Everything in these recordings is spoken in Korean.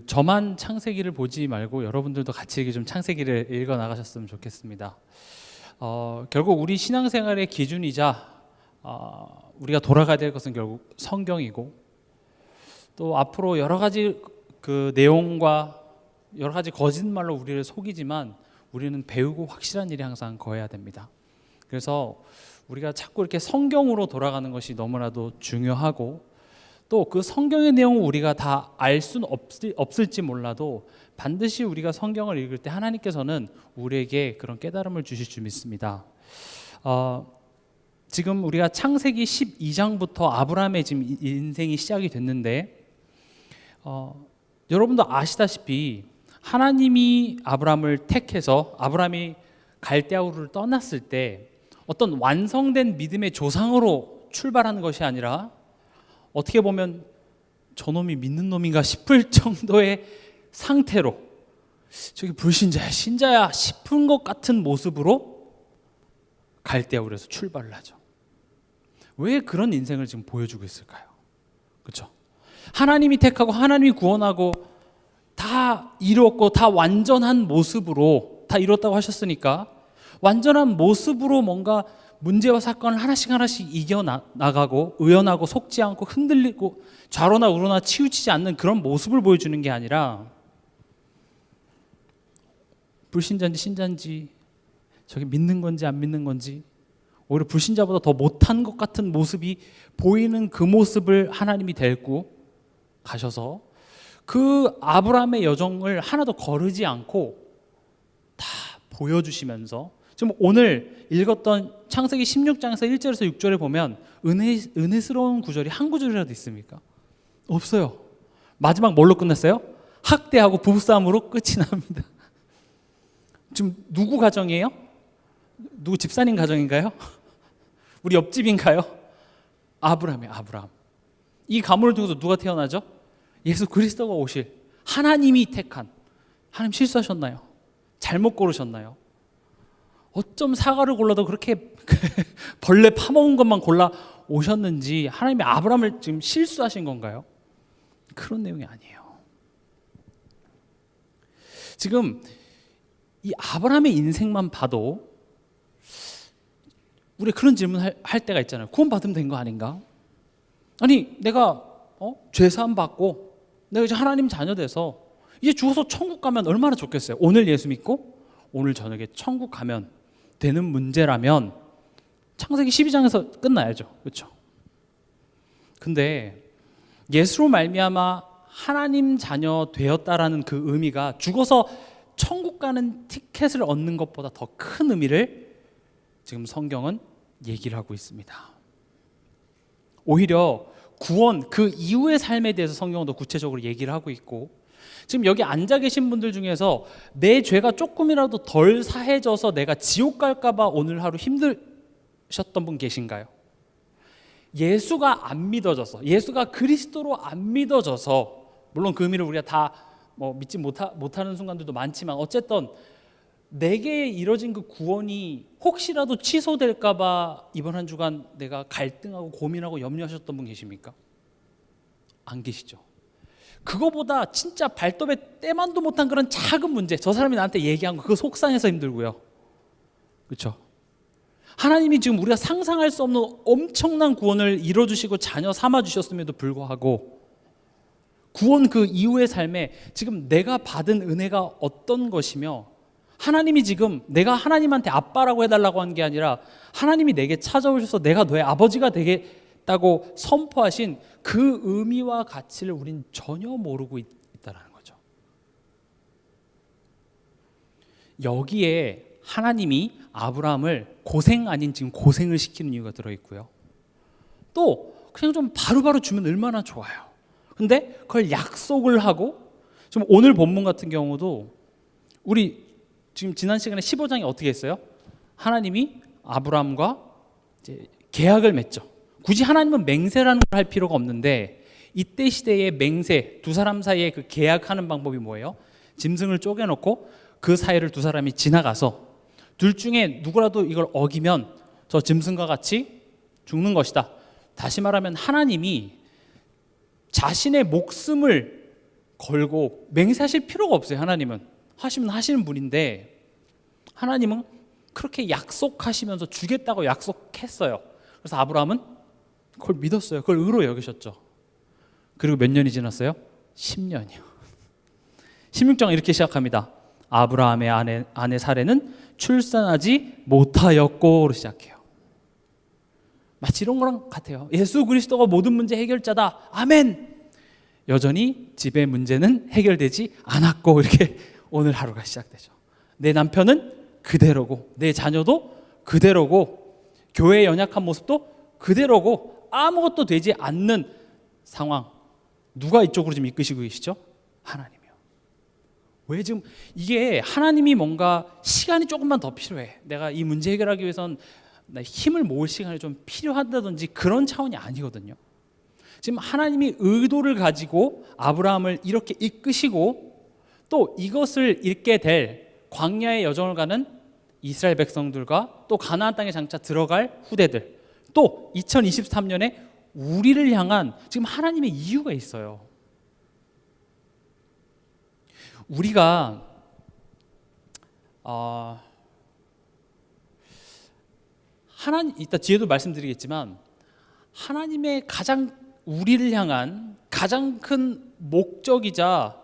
저만 창세기를 보지 말고 여러분들도 같이 이렇게 좀 창세기를 읽어 나가셨으면 좋겠습니다. 결국 우리 신앙생활의 기준이자 우리가 돌아가야 될 것은 결국 성경이고, 또 앞으로 여러 가지 그 내용과 여러 가지 거짓말로 우리를 속이지만 우리는 배우고 확실한 일이 항상 거해야 됩니다. 그래서 우리가 자꾸 이렇게 성경으로 돌아가는 것이 너무나도 중요하고, 또 그 성경의 내용을 우리가 다 알 수는 없을지 몰라도 반드시 우리가 성경을 읽을 때 하나님께서는 우리에게 그런 깨달음을 주실 줄 믿습니다. 지금 우리가 창세기 12장부터 아브라함의 지금 인생이 시작이 됐는데, 여러분도 아시다시피 하나님이 아브라함을 택해서 아브라함이 갈대아우르를 떠났을 때 어떤 완성된 믿음의 조상으로 출발하는 것이 아니라, 어떻게 보면 저놈이 믿는 놈인가 싶을 정도의 상태로, 저기 불신자야 신자야 싶은 것 같은 모습으로 갈대아우르에서 출발을 하죠. 왜 그런 인생을 지금 보여주고 있을까요? 그렇죠? 하나님이 택하고 하나님이 구원하고 다 이루었고 다 완전한 모습으로 다 이뤘다고 하셨으니까, 완전한 모습으로 뭔가 문제와 사건을 하나씩 이겨나가고 의연하고 속지 않고 흔들리고 좌로나 우로나 치우치지 않는 그런 모습을 보여주는 게 아니라, 불신자인지 신자인지 저게 믿는 건지 안 믿는 건지 오히려 불신자보다 더 못한 것 같은 모습이 보이는 그 모습을 하나님이 데리고 가셔서 그 아브라함의 여정을 하나도 거르지 않고 다 보여주시면서, 지금 오늘 읽었던 창세기 16장에서 1절에서 6절에 보면 은혜스러운 구절이 한 구절이라도 있습니까? 없어요. 마지막 뭘로 끝났어요? 학대하고 부부싸움으로 끝이 납니다. 지금 누구 가정이에요? 누구 집사님 가정인가요? 우리 옆집인가요? 아브라함이에요. 아브라함. 이 가문을 통해서 누가 태어나죠? 예수 그리스도가 오실 하나님이 택한. 하나님 실수하셨나요? 잘못 고르셨나요? 어쩜 사과를 골라도 그렇게 벌레 파먹은 것만 골라 오셨는지, 하나님이 아브라함을 지금 실수하신 건가요? 그런 내용이 아니에요. 지금 이 아브라함의 인생만 봐도 우리 그런 질문을 할 때가 있잖아요. 구원 받으면 된 거 아닌가? 아니 내가 죄사함 받고 내가 이제 하나님 자녀 돼서 이제 죽어서 천국 가면 얼마나 좋겠어요. 오늘 예수 믿고 오늘 저녁에 천국 가면 되는 문제라면 창세기 12장에서 끝나야죠. 그렇죠? 근데 예수로 말미암아 하나님 자녀 되었다라는 그 의미가 죽어서 천국 가는 티켓을 얻는 것보다 더 큰 의미를 지금 성경은 얘기를 하고 있습니다. 오히려 구원 그 이후의 삶에 대해서 성경은 더 구체적으로 얘기를 하고 있고, 지금 여기 앉아 계신 분들 중에서 내 죄가 조금이라도 덜 사해져서 내가 지옥 갈까 봐 오늘 하루 힘드셨던 분 계신가요? 예수가 안 믿어져서, 예수가 그리스도로 안 믿어져서, 물론 그 의미를 우리가 다 믿지 못하는 순간들도 많지만 어쨌든 내게 이뤄진 그 구원이 혹시라도 취소될까 봐 이번 한 주간 내가 갈등하고 고민하고 염려하셨던 분 계십니까? 안 계시죠? 그거보다 진짜 발톱에 때만도 못한 그런 작은 문제, 저 사람이 나한테 얘기한 거 그거 속상해서 힘들고요. 그렇죠? 하나님이 지금 우리가 상상할 수 없는 엄청난 구원을 이뤄주시고 자녀 삼아주셨음에도 불구하고 구원 그 이후의 삶에 지금 내가 받은 은혜가 어떤 것이며, 하나님이 지금 내가 하나님한테 아빠라고 해달라고 한 게 아니라 하나님이 내게 찾아오셔서 내가 너의 아버지가 되겠다고 선포하신 그 의미와 가치를 우린 전혀 모르고 있다는 거죠. 여기에 하나님이 아브라함을 고생 아닌 지금 고생을 시키는 이유가 들어있고요. 또 그냥 좀 바로바로 주면 얼마나 좋아요. 근데 그걸 약속을 하고, 좀 오늘 본문 같은 경우도 우리 지금 지난 시간에 15장이 어떻게 했어요? 하나님이 아브라함과 이제 계약을 맺죠. 굳이 하나님은 맹세라는 걸 할 필요가 없는데, 이때 시대의 맹세, 두 사람 사이에 그 계약하는 방법이 뭐예요? 짐승을 쪼개놓고 그 사이를 두 사람이 지나가서 둘 중에 누구라도 이걸 어기면 저 짐승과 같이 죽는 것이다. 다시 말하면 하나님이 자신의 목숨을 걸고 맹세하실 필요가 없어요. 하나님은 하시면 하시는 분인데 하나님은 그렇게 약속하시면서 주겠다고 약속했어요. 그래서 아브라함은 그걸 믿었어요. 그걸 의로 여기셨죠. 그리고 몇 년이 지났어요? 10년이요. 16장 이렇게 시작합니다. 아브라함의 아내 사레는 출산하지 못하였고로 시작해요. 마치 이런 거랑 같아요. 예수 그리스도가 모든 문제 해결자다. 아멘. 여전히 집의 문제는 해결되지 않았고 이렇게 오늘 하루가 시작되죠. 내 남편은 그대로고 내 자녀도 그대로고 교회의 연약한 모습도 그대로고 아무것도 되지 않는 상황. 누가 이쪽으로 지금 이끄시고 계시죠? 하나님이요. 왜 지금 이게 하나님이 뭔가 시간이 조금만 더 필요해. 내가 이 문제 해결하기 위해선 힘을 모을 시간이 좀 필요하다든지 그런 차원이 아니거든요. 지금 하나님이 의도를 가지고 아브라함을 이렇게 이끄시고 또 이것을 잃게 될 광야의 여정을 가는 이스라엘 백성들과 또 가나안 땅에 장차 들어갈 후대들 또 2023년에 우리를 향한 지금 하나님의 이유가 있어요. 우리가 하나님 이따 뒤에도 말씀드리겠지만 하나님의 가장 우리를 향한 가장 큰 목적이자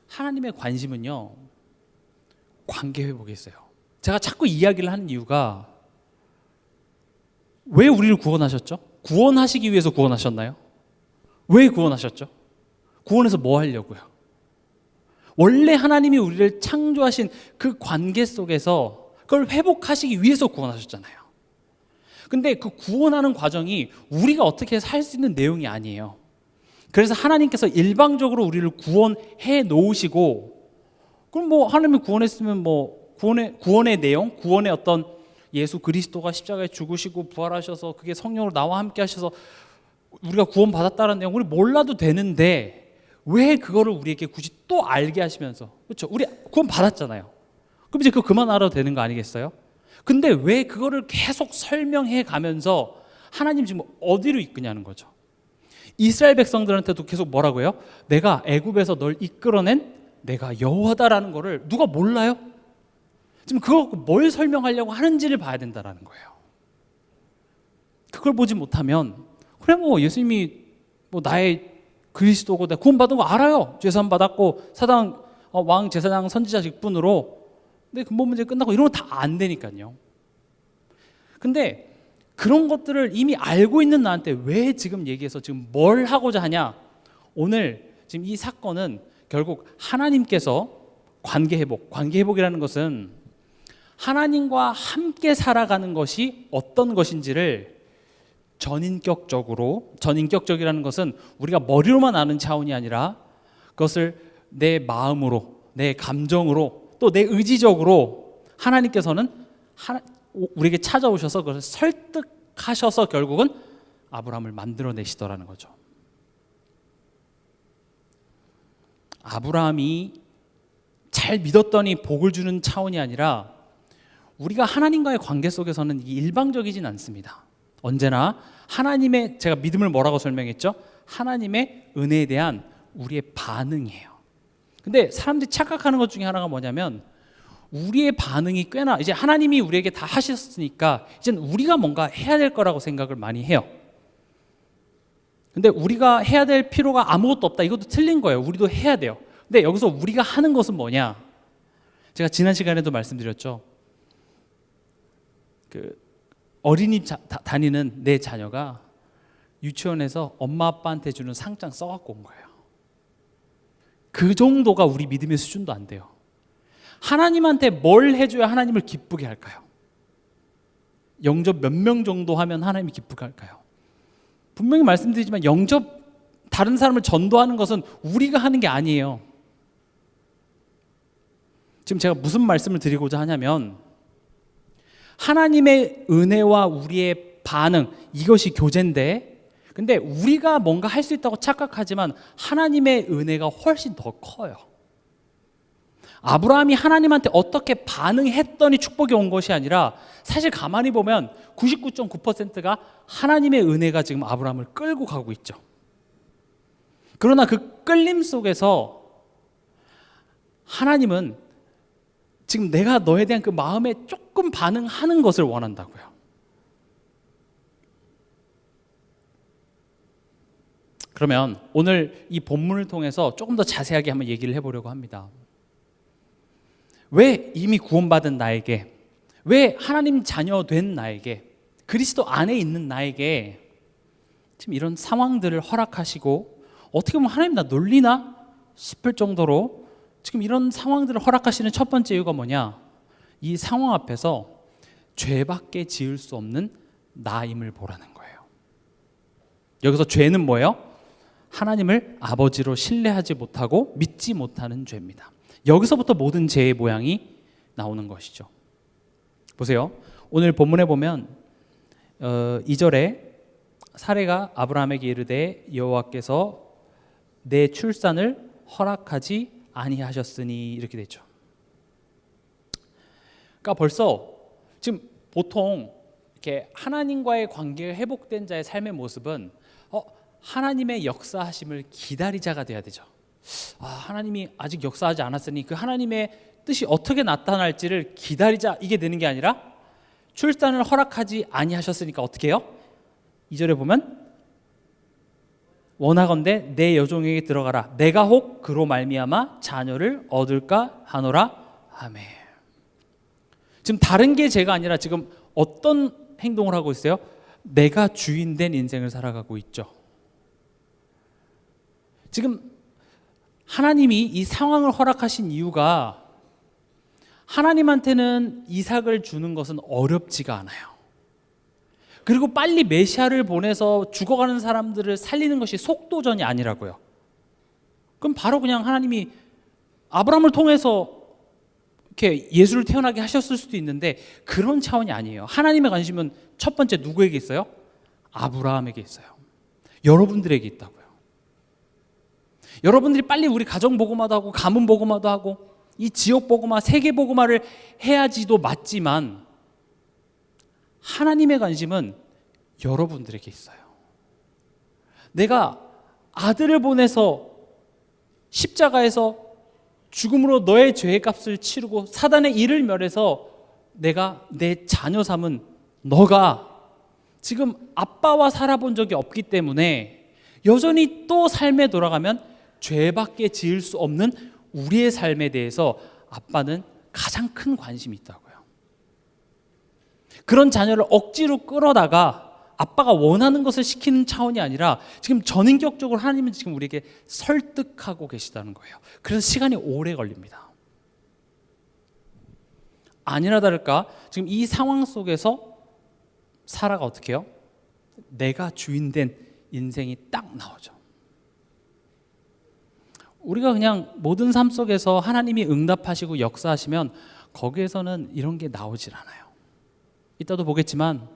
하나님의 관심은요 관계 회복에 있어요. 제가 자꾸 이야기를 하는 이유가 왜 우리를 구원하셨죠? 구원하시기 위해서 구원하셨나요? 왜 구원하셨죠? 구원해서 뭐 하려고요? 원래 하나님이 우리를 창조하신 그 관계 속에서 그걸 회복하시기 위해서 구원하셨잖아요. 근데 그 구원하는 과정이 우리가 어떻게 살 수 있는 내용이 아니에요. 그래서 하나님께서 일방적으로 우리를 구원해 놓으시고 그럼 뭐 하나님이 구원했으면 뭐 구원의 내용, 구원의 어떤 예수 그리스도가 십자가에 죽으시고 부활하셔서 그게 성령으로 나와 함께 하셔서 우리가 구원받았다는 내용 우리 몰라도 되는데 왜 그거를 우리에게 굳이 또 알게 하시면서 그렇죠? 우리 구원받았잖아요. 그럼 이제 그거 그만 알아도 되는 거 아니겠어요? 근데 왜 그거를 계속 설명해 가면서 하나님 지금 어디로 이끄냐는 거죠. 이스라엘 백성들한테도 계속 뭐라고요? 내가 애굽에서 널 이끌어낸 내가 여호와다라는 거를 누가 몰라요? 지금 그거 뭘 설명하려고 하는지를 봐야 된다는 거예요. 그걸 보지 못하면 그래 뭐 예수님이 뭐 나의 그리스도고 내가 구원받은 거 알아요. 죄산 받았고 사당 왕 제사장 선지자 직분으로 내 근본 문제 끝나고 이런 거 다 안 되니까요. 근데 그런 것들을 이미 알고 있는 나한테 왜 지금 얘기해서 지금 뭘 하고자 하냐? 오늘 지금 이 사건은 결국 하나님께서 관계 회복이라는 것은 하나님과 함께 살아가는 것이 어떤 것인지를 전인격적이라는 것은 우리가 머리로만 아는 차원이 아니라 그것을 내 마음으로, 내 감정으로, 또 내 의지적으로 하나님께서는 우리에게 찾아오셔서 그것을 설득하셔서 결국은 아브라함을 만들어내시더라는 거죠. 아브라함이 잘 믿었더니 복을 주는 차원이 아니라 우리가 하나님과의 관계 속에서는 일방적이진 않습니다. 언제나 하나님의 제가 믿음을 뭐라고 설명했죠? 하나님의 은혜에 대한 우리의 반응이에요. 근데 사람들이 착각하는 것 중에 하나가 뭐냐면 우리의 반응이 꽤나 이제 하나님이 우리에게 다 하셨으니까 이제는 우리가 뭔가 해야 될 거라고 생각을 많이 해요. 근데 우리가 해야 될 필요가 아무것도 없다. 이것도 틀린 거예요. 우리도 해야 돼요. 근데 여기서 우리가 하는 것은 뭐냐? 제가 지난 시간에도 말씀드렸죠. 그 어린이집 다니는 내 자녀가 유치원에서 엄마 아빠한테 주는 상장 써갖고 온 거예요. 그 정도가 우리 믿음의 수준도 안 돼요. 하나님한테 뭘 해줘야 하나님을 기쁘게 할까요? 영접 몇 명 정도 하면 하나님이 기쁘게 할까요? 분명히 말씀드리지만 영접 다른 사람을 전도하는 것은 우리가 하는 게 아니에요. 지금 제가 무슨 말씀을 드리고자 하냐면 하나님의 은혜와 우리의 반응 이것이 교제인데 근데 우리가 뭔가 할 수 있다고 착각하지만 하나님의 은혜가 훨씬 더 커요. 아브라함이 하나님한테 어떻게 반응했더니 축복이 온 것이 아니라 사실 가만히 보면 99.9%가 하나님의 은혜가 지금 아브라함을 끌고 가고 있죠. 그러나 그 끌림 속에서 하나님은 지금 내가 너에 대한 그 마음에 조금 반응하는 것을 원한다고요. 그러면 오늘 이 본문을 통해서 조금 더 자세하게 한번 얘기를 해보려고 합니다. 왜 이미 구원받은 나에게, 왜 하나님 자녀 된 나에게, 그리스도 안에 있는 나에게 지금 이런 상황들을 허락하시고, 어떻게 보면 하나님 나 놀리나 싶을 정도로 지금 이런 상황들을 허락하시는 첫 번째 이유가 뭐냐? 이 상황 앞에서 죄밖에 지을 수 없는 나임을 보라는 거예요. 여기서 죄는 뭐예요? 하나님을 아버지로 신뢰하지 못하고 믿지 못하는 죄입니다. 여기서부터 모든 죄의 모양이 나오는 것이죠. 보세요. 오늘 본문에 보면 2절에 사레가 아브라함에게 이르되 여호와께서 내 출산을 허락하지 아니하셨으니 이렇게 되죠. 그러니까 벌써 지금 보통 이렇게 하나님과의 관계가 회복된 자의 삶의 모습은 하나님의 역사하심을 기다리자가 돼야 되죠. 하나님이 아직 역사하지 않았으니 그 하나님의 뜻이 어떻게 나타날지를 기다리자, 이게 되는 게 아니라 출산을 허락하지 아니하셨으니까 어떻게 해요? 2절에 보면 원하건대 내 여종에게 들어가라 내가 혹 그로 말미암아 자녀를 얻을까 하노라. 아멘. 지금 다른 게 죄가 아니라 지금 어떤 행동을 하고 있어요? 내가 주인된 인생을 살아가고 있죠. 지금 하나님이 이 상황을 허락하신 이유가 하나님한테는 이삭을 주는 것은 어렵지가 않아요. 그리고 빨리 메시아를 보내서 죽어가는 사람들을 살리는 것이 속도전이 아니라고요. 그럼 바로 그냥 하나님이 아브라함을 통해서 이렇게 예수를 태어나게 하셨을 수도 있는데 그런 차원이 아니에요. 하나님의 관심은 첫 번째 누구에게 있어요? 아브라함에게 있어요. 여러분들에게 있다고요. 여러분들이 빨리 우리 가정 복음화도 하고 가문 복음화도 하고 이 지역 복음화, 세계 복음화를 해야지도 맞지만 하나님의 관심은 여러분들에게 있어요. 내가 아들을 보내서 십자가에서 죽음으로 너의 죄의 값을 치르고 사단의 일을 멸해서 내가 내 자녀 삼은 너가 지금 아빠와 살아본 적이 없기 때문에 여전히 또 삶에 돌아가면 죄밖에 지을 수 없는 우리의 삶에 대해서 아빠는 가장 큰 관심이 있다고요. 그런 자녀를 억지로 끌어다가 아빠가 원하는 것을 시키는 차원이 아니라 지금 전인격적으로 하나님은 지금 우리에게 설득하고 계시다는 거예요. 그래서 시간이 오래 걸립니다. 아니나 다를까 지금 이 상황 속에서 사라가 어떻게 해요? 내가 주인된 인생이 딱 나오죠. 우리가 그냥 모든 삶 속에서 하나님이 응답하시고 역사하시면 거기에서는 이런 게 나오질 않아요. 이따도 보겠지만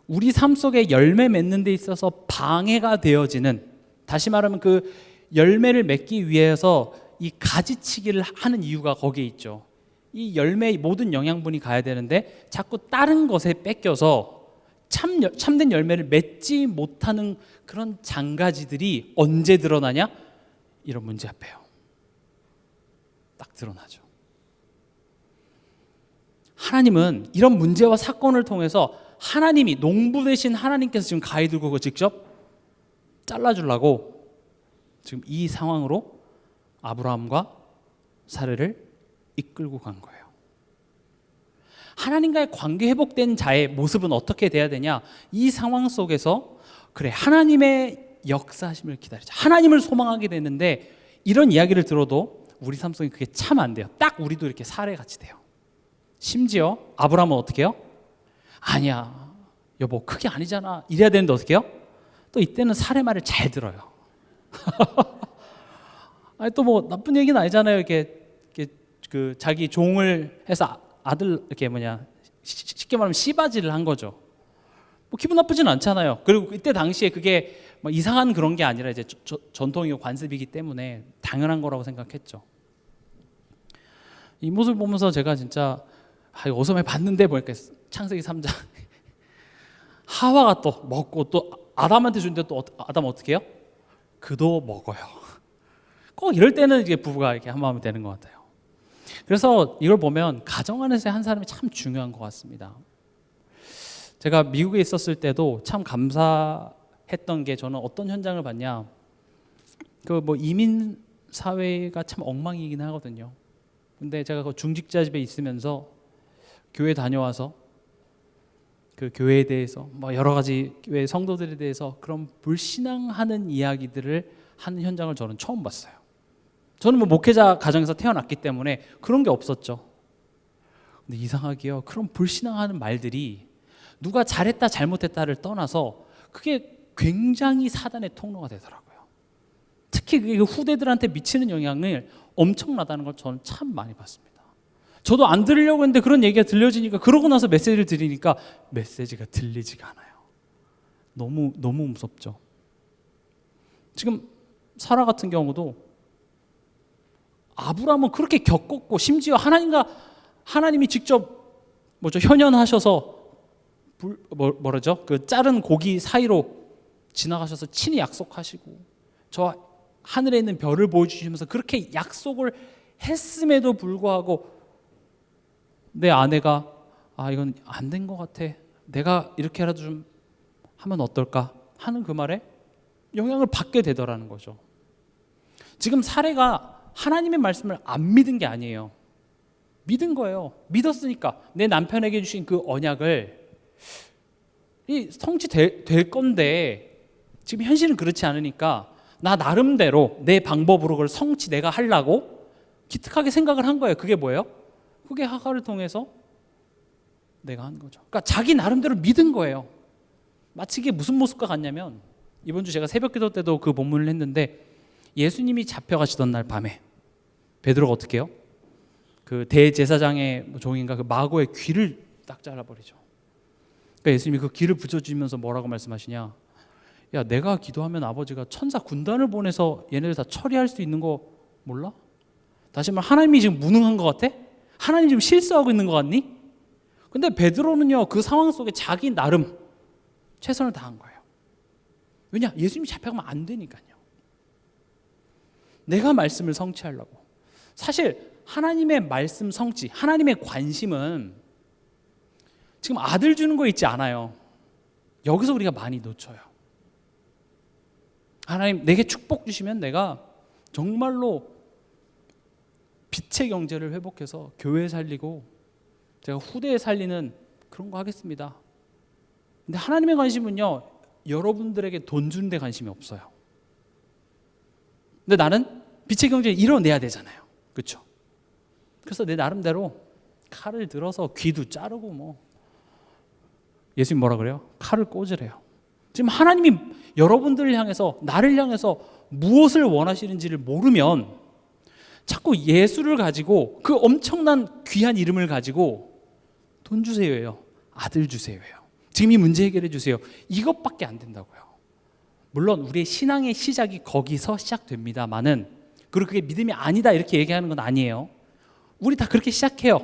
우리 삶 속에 열매 맺는 데 있어서 방해가 되어지는, 다시 말하면 그 열매를 맺기 위해서 이 가지치기를 하는 이유가 거기에 있죠. 이 열매의 모든 영양분이 가야 되는데 자꾸 다른 것에 뺏겨서 참된 열매를 맺지 못하는 그런 장가지들이 언제 드러나냐? 이런 문제 앞에요. 딱 드러나죠. 하나님은 이런 문제와 사건을 통해서 하나님이 농부 되신 하나님께서 지금 가위 들고 그거 직접 잘라주려고 지금 이 상황으로 아브라함과 사례를 이끌고 간 거예요. 하나님과의 관계 회복된 자의 모습은 어떻게 돼야 되냐? 이 상황 속에서 그래 하나님의 역사하심을 기다리자. 하나님을 소망하게 되는데 이런 이야기를 들어도 우리 삶 속에 그게 참 안 돼요. 딱 우리도 이렇게 사례같이 돼요. 심지어 아브라함은 어떻게 해요? 아니야 여보 그게 아니잖아 이래야 되는데 어떻게 해요? 또 이때는 사례 말을 잘 들어요. 아니 또 뭐 나쁜 얘기는 아니잖아요. 이렇게 그 자기 종을 해서 아들 이렇게 쉽게 말하면 씨바지를 한 거죠. 뭐 기분 나쁘진 않잖아요. 그리고 이때 당시에 그게 뭐 이상한 그런 게 아니라 이제 전통이고 관습이기 때문에 당연한 거라고 생각했죠. 이 모습을 보면서 제가 진짜 이거 어디서 많이 봤는데 보니까 창세기 3장 하와가 또 먹고 또 아담한테 주는데 또 아담 어떻게 해요? 그도 먹어요. 꼭 이럴 때는 이게 부부가 이렇게 한 마음이 되는 것 같아요. 그래서 이걸 보면 가정 안에서의 한 사람이 참 중요한 것 같습니다. 제가 미국에 있었을 때도 참 감사했던 게, 저는 어떤 현장을 봤냐, 그 뭐 이민 사회가 참 엉망이긴 하거든요. 근데 제가 그 중직자 집에 있으면서 교회 다녀와서 그 교회에 대해서 뭐 여러 가지 교회 성도들에 대해서 그런 불신앙하는 이야기들을 하는 현장을 저는 처음 봤어요. 저는 뭐 목회자 가정에서 태어났기 때문에 그런 게 없었죠. 근데 이상하게요, 그런 불신앙하는 말들이 누가 잘했다 잘못했다를 떠나서 그게 굉장히 사단의 통로가 되더라고요. 특히 그게 후대들한테 미치는 영향을 엄청나다는 걸 저는 참 많이 봤습니다. 저도 안 들으려고 했는데 그런 얘기가 들려지니까, 그러고 나서 메시지를 드리니까 메시지가 들리지가 않아요. 너무 무섭죠. 지금 사라 같은 경우도 아브라함은 그렇게 겪었고, 심지어 하나님이 직접 현현하셔서 뭐라죠? 그 자른 고기 사이로 지나가셔서 친히 약속하시고 저 하늘에 있는 별을 보여주시면서 그렇게 약속을 했음에도 불구하고 내 아내가 이건 안 된 것 같아, 내가 이렇게라도 좀 하면 어떨까 하는 그 말에 영향을 받게 되더라는 거죠. 지금 사례가 하나님의 말씀을 안 믿은 게 아니에요. 믿은 거예요. 믿었으니까 내 남편에게 주신 그 언약을 성취될 건데, 지금 현실은 그렇지 않으니까 나 나름대로 내 방법으로 그걸 내가 하려고 기특하게 생각을 한 거예요. 그게 뭐예요? 그게 하갈을 통해서 내가 한 거죠. 그러니까 자기 나름대로 믿은 거예요. 마치 이게 무슨 모습과 같냐면, 이번 주 제가 새벽 기도 때도 그 본문을 했는데, 예수님이 잡혀가시던 날 밤에 베드로가 어떻게 해요? 그 대제사장의 종인가 그 마고의 귀를 딱 잘라버리죠. 그러니까 예수님이 그 귀를 붙여주면서 뭐라고 말씀하시냐, 야, 내가 기도하면 아버지가 천사 군단을 보내서 얘네들 다 처리할 수 있는 거 몰라? 다시 말해, 하나님이 지금 무능한 것 같아? 하나님 지금 실수하고 있는 것 같니? 근데 베드로는요, 그 상황 속에 자기 나름 최선을 다한 거예요. 왜냐? 예수님이 잡혀가면 안 되니까요. 내가 말씀을 성취하려고. 사실 하나님의 말씀 성취, 하나님의 관심은 지금 아들 주는 거 있지 않아요. 여기서 우리가 많이 놓쳐요. 하나님 내게 축복 주시면 내가 정말로 빛의 경제를 회복해서 교회 살리고 제가 후대에 살리는 그런 거 하겠습니다. 근데 하나님의 관심은요, 여러분들에게 돈 주는 데 관심이 없어요. 근데 나는 빛의 경제를 이뤄내야 되잖아요. 그렇죠? 그래서 내 나름대로 칼을 들어서 귀도 자르고 뭐, 예수님 뭐라 그래요? 칼을 꽂으래요. 지금 하나님이 여러분들을 향해서, 나를 향해서 무엇을 원하시는지를 모르면 자꾸 예수를 가지고, 그 엄청난 귀한 이름을 가지고 돈 주세요예요, 아들 주세요예요, 지금 이 문제 해결해 주세요, 이것밖에 안 된다고요. 물론 우리의 신앙의 시작이 거기서 시작됩니다만은, 그리고 그게 믿음이 아니다 이렇게 얘기하는 건 아니에요. 우리 다 그렇게 시작해요.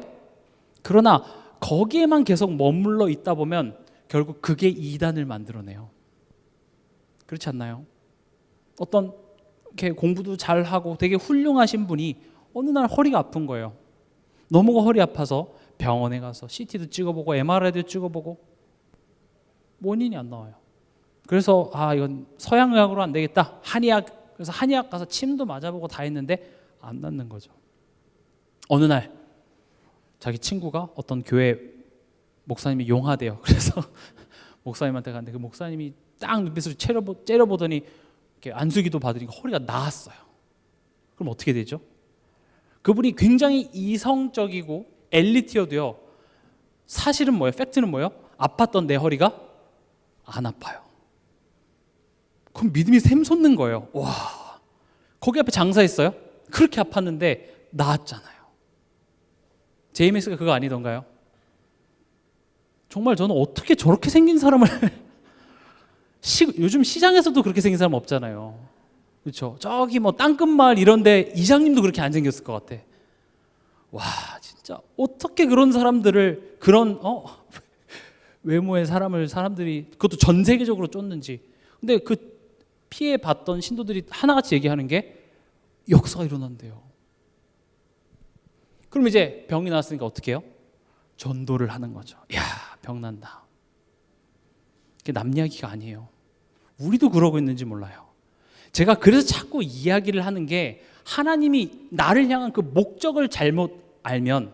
그러나 거기에만 계속 머물러 있다 보면 결국 그게 이단을 만들어내요. 그렇지 않나요? 어떤 이렇게 공부도 잘하고 되게 훌륭하신 분이 어느 날 허리가 아픈 거예요. 너무 허리 아파서 병원에 가서 CT도 찍어보고 MRI도 찍어보고 원인이 안 나와요. 그래서 이건 서양의학으로 안 되겠다, 한의학. 그래서 한의학 가서 침도 맞아보고 다 했는데 안 낫는 거죠. 어느 날 자기 친구가 어떤 교회 목사님이 용하대요. 그래서 목사님한테 갔는데 그 목사님이 딱 눈빛으로 째려보더니 이렇게 안수기도 받으니까 허리가 나았어요. 그럼 어떻게 되죠? 그분이 굉장히 이성적이고 엘리트여도요, 사실은 뭐예요? 팩트는 뭐예요? 아팠던 내 허리가 안 아파요. 그럼 믿음이 샘솟는 거예요. 와, 거기 앞에 장사했어요? 그렇게 아팠는데 나았잖아요. 제이메스가 그거 아니던가요? 정말 저는 어떻게 저렇게 생긴 사람을 요즘 시장에서도 그렇게 생긴 사람 없잖아요. 그렇죠? 저기 뭐 땅끝마을 이런데 이장님도 그렇게 안 생겼을 것 같아. 와, 진짜 어떻게 그런 사람들을, 그런 외모의 사람들이 그것도 전 세계적으로 쫓는지. 근데 그 피해봤던 신도들이 하나같이 얘기하는 게 역사가 일어난대요. 그럼 이제 병이 나왔으니까 어떻게 해요? 전도를 하는 거죠. 야, 병 난다. 그게 남 이야기가 아니에요. 우리도 그러고 있는지 몰라요. 제가 그래서 자꾸 이야기를 하는 게, 하나님이 나를 향한 그 목적을 잘못 알면,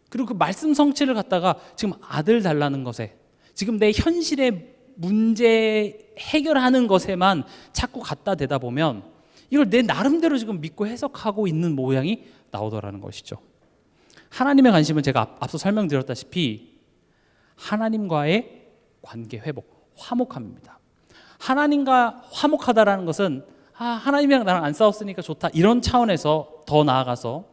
그리고 그 말씀 성취를 갖다가 지금 아들 달라는 것에, 지금 내 현실의 문제 해결하는 것에만 자꾸 갖다 대다 보면 이걸 내 나름대로 지금 믿고 해석하고 있는 모양이 나오더라는 것이죠. 하나님의 관심은 제가 앞서 설명드렸다시피 하나님과의 관계 회복, 화목함입니다. 하나님과 화목하다라는 것은 하나님이랑 나랑 안 싸웠으니까 좋다, 이런 차원에서 더 나아가서,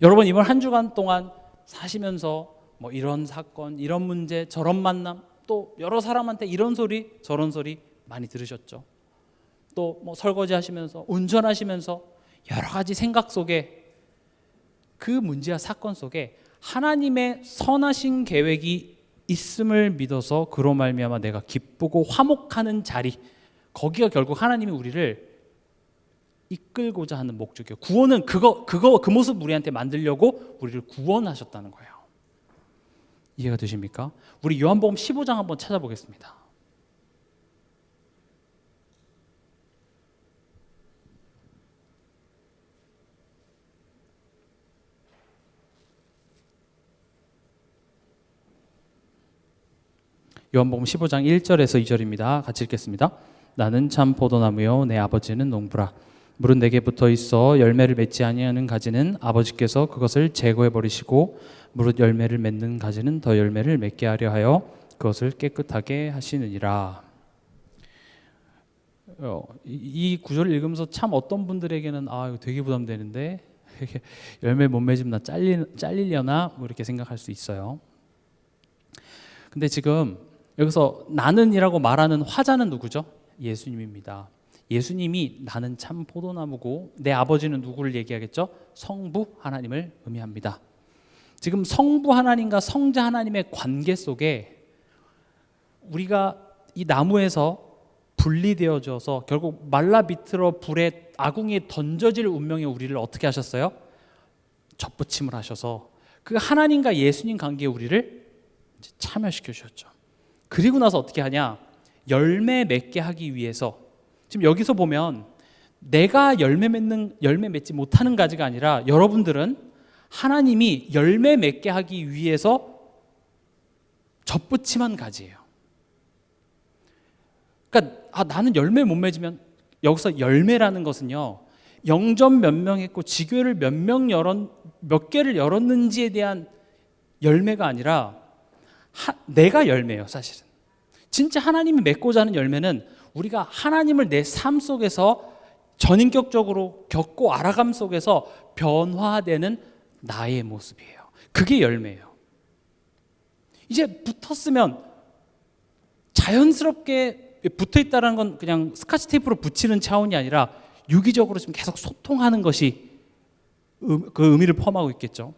여러분 이번 한 주간 동안 사시면서 뭐 이런 사건, 이런 문제, 저런 만남, 또 여러 사람한테 이런 소리 저런 소리 많이 들으셨죠. 또 뭐 설거지 하시면서, 운전하시면서 여러 가지 생각 속에, 그 문제와 사건 속에 하나님의 선하신 계획이 있음을 믿어서 그로 말미암아 내가 기쁘고 화목하는 자리, 거기가 결국 하나님이 우리를 이끌고자 하는 목적이에요. 구원은 그 모습 우리한테 만들려고 우리를 구원하셨다는 거예요. 이해가 되십니까? 우리 요한복음 15장 한번 찾아보겠습니다. 요한복음 15장 1절에서 2절입니다. 같이 읽겠습니다. 나는 참 포도나무요 내 아버지는 농부라. 물은 내게 붙어 있어 열매를 맺지 아니하는 가지는 아버지께서 그것을 제거해 버리시고, 무릇 열매를 맺는 가지는 더 열매를 맺게 하려 하여 그것을 깨끗하게 하시느니라. 이 구절을 읽으면서 참 어떤 분들에게는 이거 되게 부담되는데 열매 못 맺으면 나 잘리려나 뭐 이렇게 생각할 수 있어요. 근데 지금 여기서 나는이라고 말하는 화자는 누구죠? 예수님입니다. 예수님이 나는 참 포도나무고 내 아버지는 누구를 얘기하겠죠? 성부 하나님을 의미합니다. 지금 성부 하나님과 성자 하나님의 관계 속에 우리가 이 나무에서 분리되어져서 결국 말라 비틀어 불에 아궁이에 던져질 운명에 우리를 어떻게 하셨어요? 접붙임을 하셔서 그 하나님과 예수님 관계에 우리를 참여시켜 주셨죠. 그리고 나서 어떻게 하냐? 열매 맺게 하기 위해서, 지금 여기서 보면 내가 열매 맺지 못하는 가지가 아니라 여러분들은 하나님이 열매 맺게 하기 위해서 접붙임한 가지예요. 그러니까 나는 열매 못 맺으면, 여기서 열매라는 것은요, 영전 몇 명 했고 지교회를 몇 개를 열었는지에 대한 열매가 아니라 내가 열매예요. 사실은 진짜 하나님이 맺고자 하는 열매는 우리가 하나님을 내 삶 속에서 전인격적으로 겪고 알아감 속에서 변화되는 나의 모습이에요. 그게 열매예요. 이제 붙었으면 자연스럽게 붙어있다는 건 그냥 스카치 테이프로 붙이는 차원이 아니라 유기적으로 좀 계속 소통하는 것이 그 의미를 포함하고 있겠죠.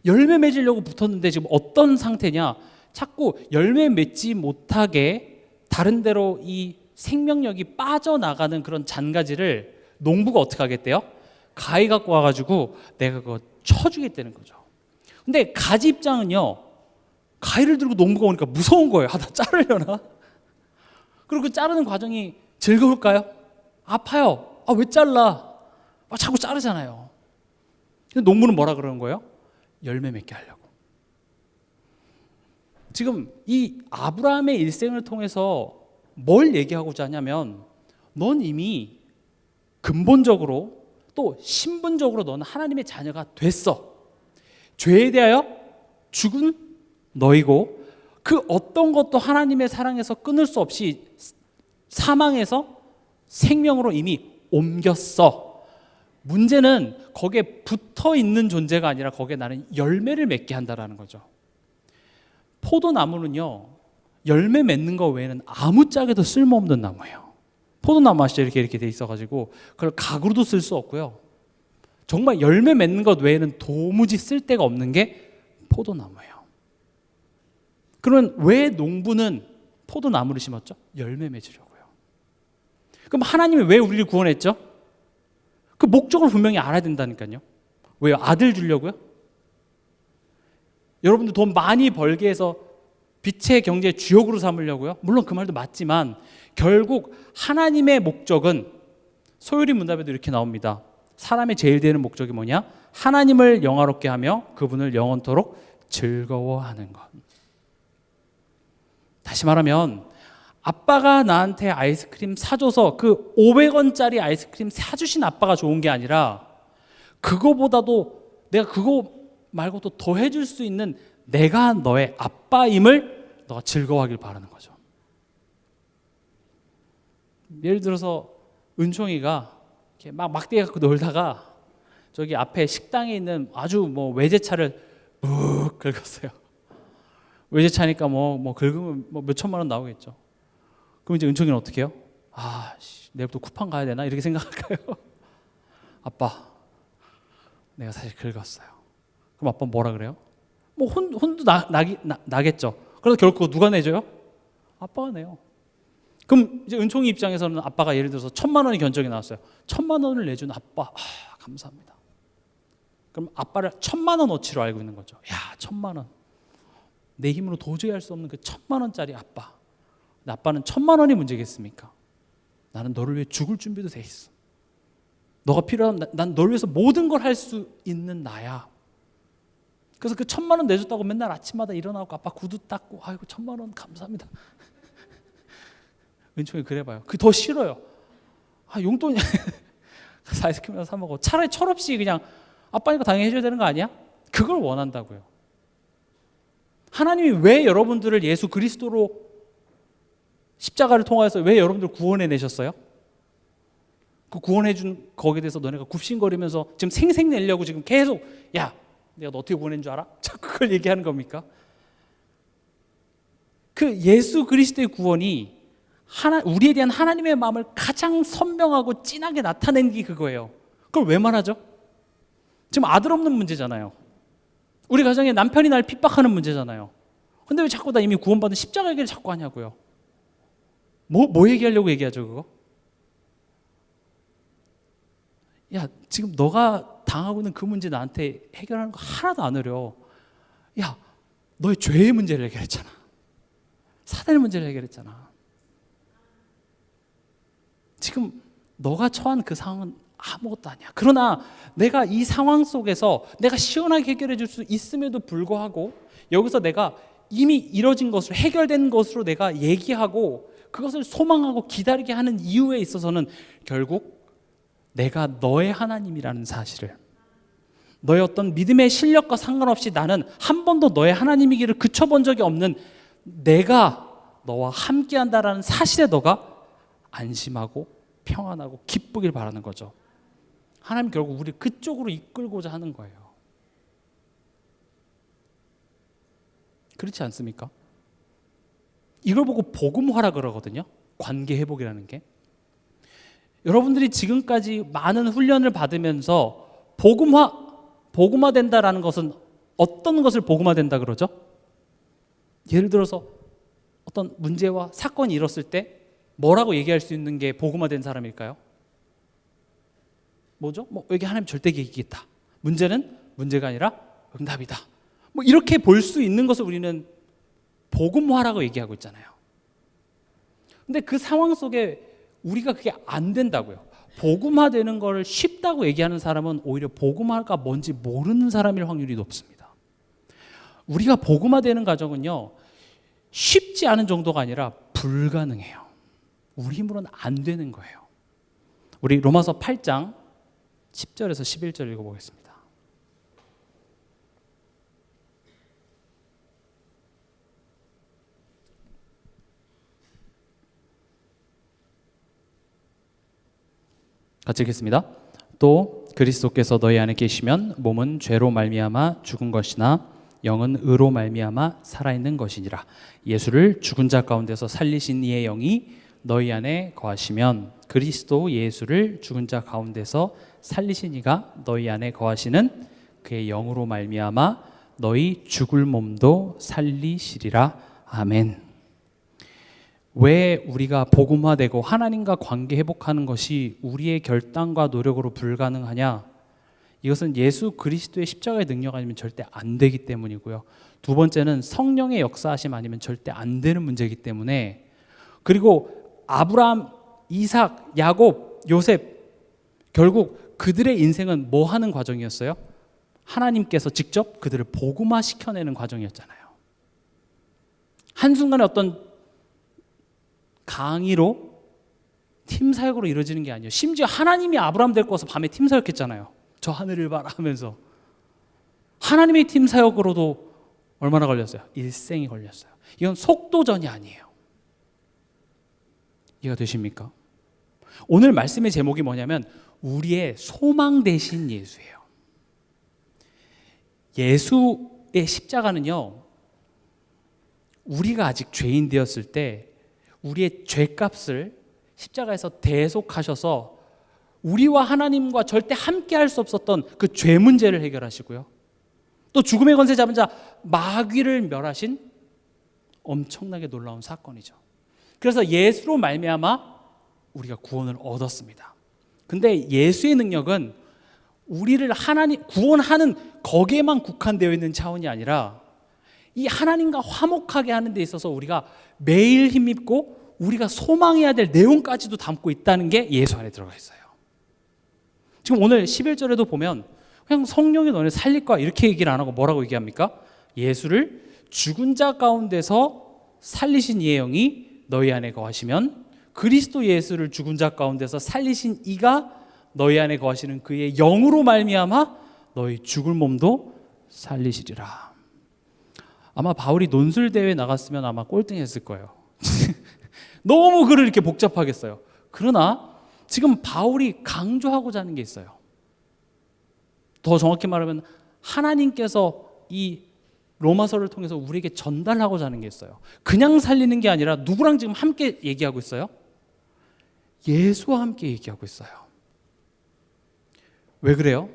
열매 맺으려고 붙었는데 지금 어떤 상태냐? 자꾸 열매 맺지 못하게 다른 데로 이 생명력이 빠져나가는 그런 잔가지를 농부가 어떻게 하겠대요? 가위 갖고 와가지고 내가 그거 쳐주겠다는 거죠. 근데 가지 입장은요, 가위를 들고 농부가 오니까 무서운 거예요. 나 자르려나? 그리고 그 자르는 과정이 즐거울까요? 아파요. 왜 잘라? 자꾸 자르잖아요. 근데 농부는 뭐라 그러는 거예요? 열매 맺게 하려고. 지금 이 아브라함의 일생을 통해서 뭘 얘기하고자 하냐면, 넌 이미 근본적으로 또 신분적으로 너는 하나님의 자녀가 됐어. 죄에 대하여 죽은 너이고 그 어떤 것도 하나님의 사랑에서 끊을 수 없이 사망에서 생명으로 이미 옮겼어. 문제는 거기에 붙어 있는 존재가 아니라 거기에 나는 열매를 맺게 한다라는 거죠. 포도나무는요, 열매 맺는 거 외에는 아무짝에도 쓸모없는 나무예요. 포도나무 아시죠? 이렇게 돼 있어가지고 그걸 가구로도 쓸 수 없고요. 정말 열매 맺는 것 외에는 도무지 쓸 데가 없는 게 포도나무예요. 그러면 왜 농부는 포도나무를 심었죠? 열매 맺으려고요. 그럼 하나님이 왜 우리를 구원했죠? 그 목적을 분명히 알아야 된다니까요. 왜요? 아들 주려고요? 여러분들 돈 많이 벌게 해서 빛의 경제의 주역으로 삼으려고요? 물론 그 말도 맞지만 결국 하나님의 목적은 소요리 문답에도 이렇게 나옵니다. 사람의 제일 되는 목적이 뭐냐? 하나님을 영화롭게 하며 그분을 영원토록 즐거워하는 것. 다시 말하면 아빠가 나한테 아이스크림 사줘서 그 500원짜리 아이스크림 사주신 아빠가 좋은 게 아니라 그거보다도 내가 그거 말고도 더 해줄 수 있는 내가 너의 아빠임을 너가 즐거워하길 바라는 거죠. 예를 들어서 은총이가 이렇게 막 막대기 갖고 놀다가 저기 앞에 식당에 있는 아주 뭐 외제차를 묵 긁었어요. 외제차니까 뭐 긁으면 뭐 몇 천만 원 나오겠죠. 그럼 이제 은총이는 어떻게 해요? 내일부터 쿠팡 가야 되나? 이렇게 생각할까요? 아빠, 내가 사실 긁었어요. 그럼 아빠 뭐라 그래요? 뭐 혼도 나겠죠. 그래서 결국 누가 내줘요? 아빠가 내요. 그럼 이제 은총이 입장에서는 아빠가 예를 들어서 1,000만 원이 견적이 나왔어요. 1,000만 원을 내준 아빠, 감사합니다. 그럼 아빠를 1,000만 원어치로 알고 있는 거죠. 야, 1,000만 원. 내 힘으로 도저히 할 수 없는 그 1,000만 원짜리 아빠. 근데 아빠는 1,000만 원이 문제겠습니까? 나는 너를 위해 죽을 준비도 돼 있어. 너가 필요하면 난 너를 위해서 모든 걸 할 수 있는 나야. 그래서 그 1,000만 원 내줬다고 맨날 아침마다 일어나고 아빠 구두 닦고 아이고 1,000만 원 감사합니다. 은총이 그래봐요. 그게 더 싫어요. 용돈이 아이스크림이나 사 먹어. 차라리 철없이 그냥 아빠니까 당연히 해줘야 되는 거 아니야? 그걸 원한다고요. 하나님이 왜 여러분들을 예수 그리스도로 십자가를 통하여서 왜 여러분들 구원해 내셨어요? 그 구원해 준 거기에 대해서 너네가 굽신거리면서 지금 생색 내려고 지금 계속 야 내가 너 어떻게 구원한 줄 알아? 자꾸 그걸 얘기하는 겁니까? 그 예수 그리스도의 구원이 우리에 대한 하나님의 마음을 가장 선명하고 진하게 나타낸 게 그거예요. 그걸 왜 말하죠? 지금 아들 없는 문제잖아요. 우리 가정에 남편이 날 핍박하는 문제잖아요. 근데 왜 자꾸 나 이미 구원받은 십자가 얘기를 자꾸 하냐고요. 뭐 얘기하려고 얘기하죠 그거? 야 지금 너가 당하고 있는 그 문제 나한테 해결하는 거 하나도 안 어려워. 야 너의 죄의 문제를 해결했잖아. 사단의 문제를 해결했잖아. 지금 너가 처한 그 상황은 아무것도 아니야. 그러나 내가 이 상황 속에서 내가 시원하게 해결해 줄 수 있음에도 불구하고 여기서 내가 이미 이뤄진 것으로 해결된 것으로 내가 얘기하고 그것을 소망하고 기다리게 하는 이유에 있어서는 결국 내가 너의 하나님이라는 사실을, 너의 어떤 믿음의 실력과 상관없이 나는 한 번도 너의 하나님이기를 그쳐본 적이 없는 내가 너와 함께한다라는 사실에 너가 안심하고 평안하고 기쁘길 바라는 거죠. 하나님 결국 우리를 그쪽으로 이끌고자 하는 거예요. 그렇지 않습니까? 이걸 보고 복음화라 그러거든요. 관계 회복이라는 게. 여러분들이 지금까지 많은 훈련을 받으면서 복음화된다라는 것은 어떤 것을 복음화된다 그러죠? 예를 들어서 어떤 문제와 사건이 일었을 때 뭐라고 얘기할 수 있는 게 복음화된 사람일까요? 뭐죠? 여기 하나님 절대 계획이겠다. 문제는 문제가 아니라 응답이다. 이렇게 볼 수 있는 것을 우리는 복음화라고 얘기하고 있잖아요. 근데 그 상황 속에 우리가 그게 안 된다고요. 복음화되는 걸 쉽다고 얘기하는 사람은 오히려 복음화가 뭔지 모르는 사람일 확률이 높습니다. 우리가 복음화되는 과정은요, 쉽지 않은 정도가 아니라 불가능해요. 우리 힘으로는 안 되는 거예요. 우리 로마서 8장 10절에서 11절 읽어보겠습니다. 같이 읽겠습니다. 또 그리스도께서 너희 안에 계시면 몸은 죄로 말미암아 죽은 것이나 영은 의로 말미암아 살아있는 것이니라. 예수를 죽은 자 가운데서 살리신 이의 영이 너희 안에 거하시면 그리스도 예수를 죽은 자 가운데서 살리신 이가 너희 안에 거하시는 그의 영으로 말미암아 너희 죽을 몸도 살리시리라. 아멘. 왜 우리가 복음화되고 하나님과 관계 회복하는 것이 우리의 결단과 노력으로 불가능하냐? 이것은 예수 그리스도의 십자가의 능력 아니면 절대 안 되기 때문이고요. 두 번째는 성령의 역사하심 아니면 절대 안 되는 문제이기 때문에, 그리고 아브라함, 이삭, 야곱, 요셉, 결국 그들의 인생은 뭐 하는 과정이었어요? 하나님께서 직접 그들을 복음화 시켜내는 과정이었잖아요. 한순간에 어떤 강의로 팀 사역으로 이루어지는 게 아니에요. 심지어 하나님이 아브라함 데리고 와서 밤에 팀 사역했잖아요. 저 하늘을 봐라 하면서. 하나님의 팀 사역으로도 얼마나 걸렸어요? 일생이 걸렸어요. 이건 속도전이 아니에요. 이해가 되십니까? 오늘 말씀의 제목이 뭐냐면 우리의 소망 되신 예수예요. 예수의 십자가는요, 우리가 아직 죄인 되었을 때 우리의 죄값을 십자가에서 대속하셔서 우리와 하나님과 절대 함께 할 수 없었던 그 죄 문제를 해결하시고요, 또 죽음의 권세 잡은 자 마귀를 멸하신 엄청나게 놀라운 사건이죠. 그래서 예수로 말미암아 우리가 구원을 얻었습니다. 근데 예수의 능력은 우리를 하나님 구원하는 거기에만 국한되어 있는 차원이 아니라 이 하나님과 화목하게 하는 데 있어서 우리가 매일 힘입고 우리가 소망해야 될 내용까지도 담고 있다는 게 예수 안에 들어가 있어요. 지금 오늘 11절에도 보면 그냥 성령이 너네 살릴 거야 이렇게 얘기를 안 하고 뭐라고 얘기합니까? 예수를 죽은 자 가운데서 살리신 이의 영이 너희 안에 거하시면 그리스도 예수를 죽은 자 가운데서 살리신 이가 너희 안에 거하시는 그의 영으로 말미암아 너희 죽을 몸도 살리시리라. 아마 바울이 논술대회에 나갔으면 아마 꼴등했을 거예요. 너무 글을 이렇게 복잡하게 써요. 그러나 지금 바울이 강조하고자 하는 게 있어요. 더 정확히 말하면 하나님께서 이 로마서를 통해서 우리에게 전달하고자 하는 게 있어요. 그냥 살리는 게 아니라 누구랑 지금 함께 얘기하고 있어요? 예수와 함께 얘기하고 있어요. 왜 그래요?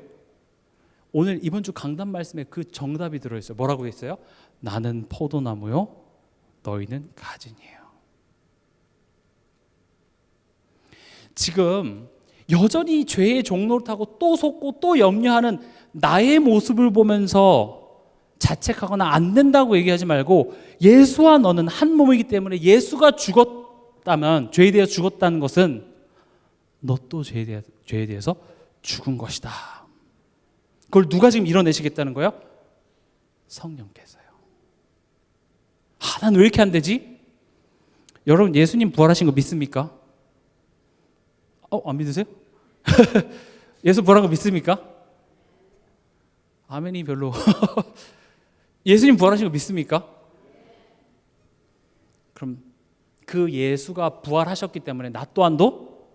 오늘 이번 주 강단 말씀에 그 정답이 들어있어요. 뭐라고 있어요? 나는 포도나무요, 너희는 가진이에요. 지금 여전히 죄의 종노릇하고 또 속고 또 염려하는 나의 모습을 보면서 자책하거나 안 된다고 얘기하지 말고, 예수와 너는 한 몸이기 때문에 예수가 죽었다면, 죄에 대해서 죽었다는 것은 너 또 죄에 대해서 죽은 것이다. 그걸 누가 지금 이뤄내시겠다는 거예요? 성령께서요. 난 왜 이렇게 안 되지? 여러분, 예수님 부활하신 거 믿습니까? 안 믿으세요? 예수 부활한 거 믿습니까? 아멘이 별로. 예수님 부활하신 거 믿습니까? 그럼 그 예수가 부활하셨기 때문에 나 또한도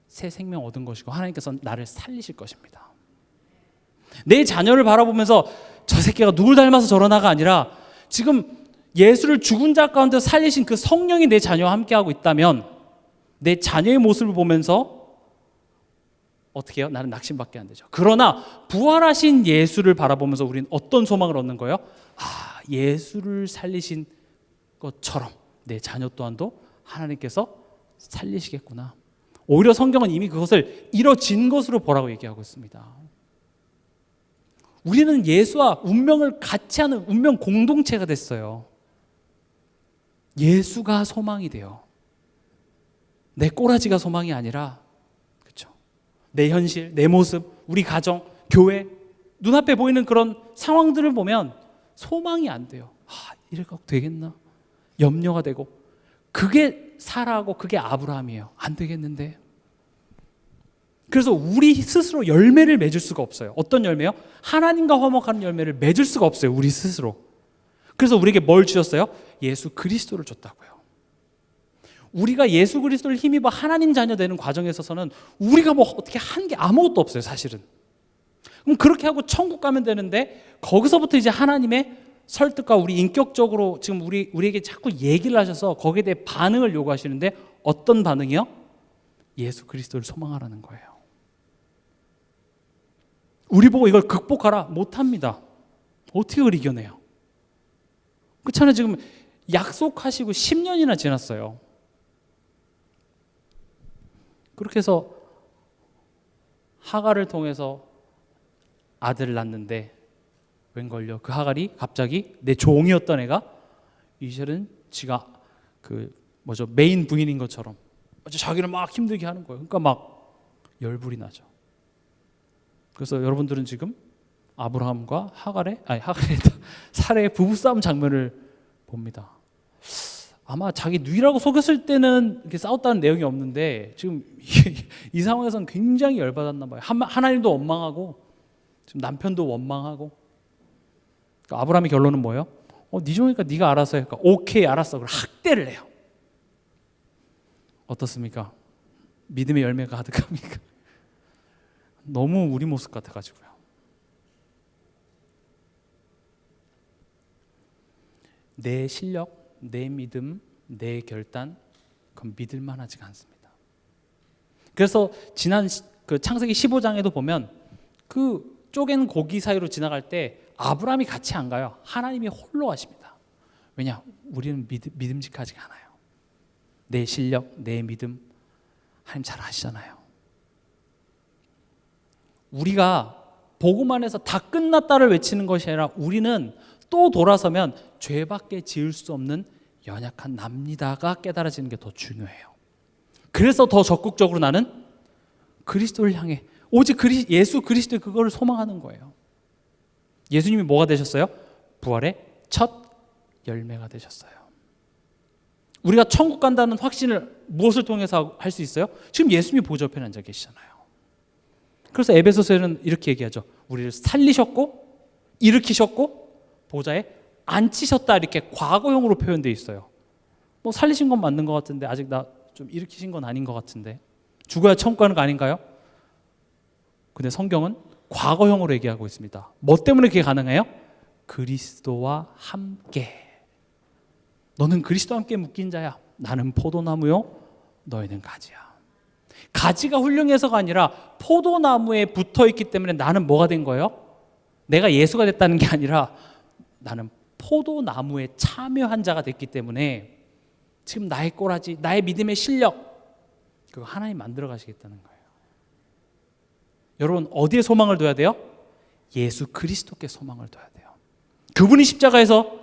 새 생명 얻은 것이고 하나님께서 나를 살리실 것입니다. 내 자녀를 바라보면서 저 새끼가 누굴 닮아서 저러나가 아니라 지금 예수를 죽은 자 가운데 살리신 그 성령이 내 자녀와 함께하고 있다면 내 자녀의 모습을 보면서 어떻게 해요? 나는 낙심밖에 안 되죠. 그러나 부활하신 예수를 바라보면서 우리는 어떤 소망을 얻는 거예요? 예수를 살리신 것처럼 내 자녀 또한도 하나님께서 살리시겠구나. 오히려 성경은 이미 그것을 이뤄진 것으로 보라고 얘기하고 있습니다. 우리는 예수와 운명을 같이 하는 운명 공동체가 됐어요. 예수가 소망이 돼요. 내 꼬라지가 소망이 아니라, 그렇죠? 내 현실, 내 모습, 우리 가정, 교회, 눈앞에 보이는 그런 상황들을 보면 소망이 안 돼요. 이럴까 되겠나? 염려가 되고, 그게 사라하고 그게 아브라함이에요. 안 되겠는데. 그래서 우리 스스로 열매를 맺을 수가 없어요. 어떤 열매요? 하나님과 화목하는 열매를 맺을 수가 없어요. 우리 스스로. 그래서 우리에게 뭘 주셨어요? 예수 그리스도를 줬다고요. 우리가 예수 그리스도를 힘입어 하나님 자녀 되는 과정에 있어서는 우리가 뭐 어떻게 한 게 아무것도 없어요, 사실은. 그럼 그렇게 하고 천국 가면 되는데, 거기서부터 이제 하나님의 설득과 우리 인격적으로 지금 우리에게 자꾸 얘기를 하셔서 거기에 대해 반응을 요구하시는데, 어떤 반응이요? 예수 그리스도를 소망하라는 거예요. 우리 보고 이걸 극복하라? 못합니다. 어떻게 그걸 이겨내요? 그렇잖아요. 지금 약속하시고 10년이나 지났어요. 그렇게 해서 하갈을 통해서 아들을 낳는데 웬걸요? 그 하갈이 갑자기 내 종이었던 애가 이제는 지가 메인 부인인 것처럼 자기를 막 힘들게 하는 거예요. 그러니까 막 열불이 나죠. 그래서 여러분들은 지금 아브라함과 사라의 부부싸움 장면을 봅니다. 아마 자기 누이라고 속였을 때는 이렇게 싸웠다는 내용이 없는데 지금 이 상황에서는 굉장히 열받았나 봐요. 하나님도 원망하고 지금 남편도 원망하고. 그러니까 아브라함의 결론은 뭐예요? 네 종이니까 네가 알아서 해. 그러니까 오케이 알았어. 그럼 학대를 해요. 어떻습니까? 믿음의 열매가 가득합니까? 너무 우리 모습 같아가지고요. 내 실력, 내 믿음, 내 결단, 그건 믿을 만하지가 않습니다. 그래서 지난 그 창세기 15장에도 보면 그 쪼갠 고기 사이로 지나갈 때 아브라함이 같이 안 가요. 하나님이 홀로 가십니다. 왜냐? 우리는 믿음직하지가 않아요. 내 실력, 내 믿음, 하나님 잘 아시잖아요. 우리가 복음 안에서 다 끝났다를 외치는 것이 아니라 우리는 또 돌아서면 죄밖에 지을 수 없는 연약한 납니다가 깨달아지는 게 더 중요해요. 그래서 더 적극적으로 나는 그리스도를 향해 오직 예수 그리스도의 그거를 소망하는 거예요. 예수님이 뭐가 되셨어요? 부활의 첫 열매가 되셨어요. 우리가 천국 간다는 확신을 무엇을 통해서 할 수 있어요? 지금 예수님이 보좌 옆에 앉아 계시잖아요. 그래서 에베소서에는 이렇게 얘기하죠. 우리를 살리셨고 일으키셨고 보좌에 앉히셨다, 이렇게 과거형으로 표현되어 있어요. 뭐 살리신 건 맞는 것 같은데 아직 나 좀 일으키신 건 아닌 것 같은데 죽어야 천국 가는 거 아닌가요? 근데 성경은 과거형으로 얘기하고 있습니다. 뭐 때문에 그게 가능해요? 그리스도와 함께. 너는 그리스도와 함께 묶인 자야. 나는 포도나무요, 너희는 가지야. 가지가 훌륭해서가 아니라 포도나무에 붙어있기 때문에 나는 뭐가 된 거예요? 내가 예수가 됐다는 게 아니라 나는 포도나무에 참여한 자가 됐기 때문에 지금 나의 꼬라지, 나의 믿음의 실력, 그거 하나님 만들어 가시겠다는 거예요. 여러분 어디에 소망을 둬야 돼요? 예수 그리스도께 소망을 둬야 돼요. 그분이 십자가에서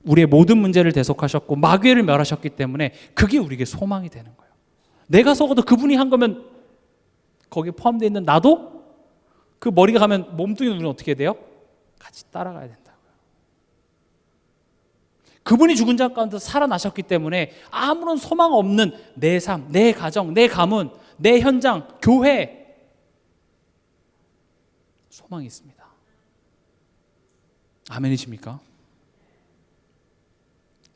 우리의 모든 문제를 대속하셨고 마귀를 멸하셨기 때문에 그게 우리에게 소망이 되는 거예요. 내가 속아도 그분이 한 거면 거기에 포함되어 있는 나도 그 머리가 가면 몸뚱이 우리는 어떻게 돼요? 같이 따라가야 된다고요. 그분이 죽은 자 가운데 살아나셨기 때문에 아무런 소망 없는 내 삶, 내 가정, 내 가문, 내 현장, 교회 소망이 있습니다. 아멘이십니까?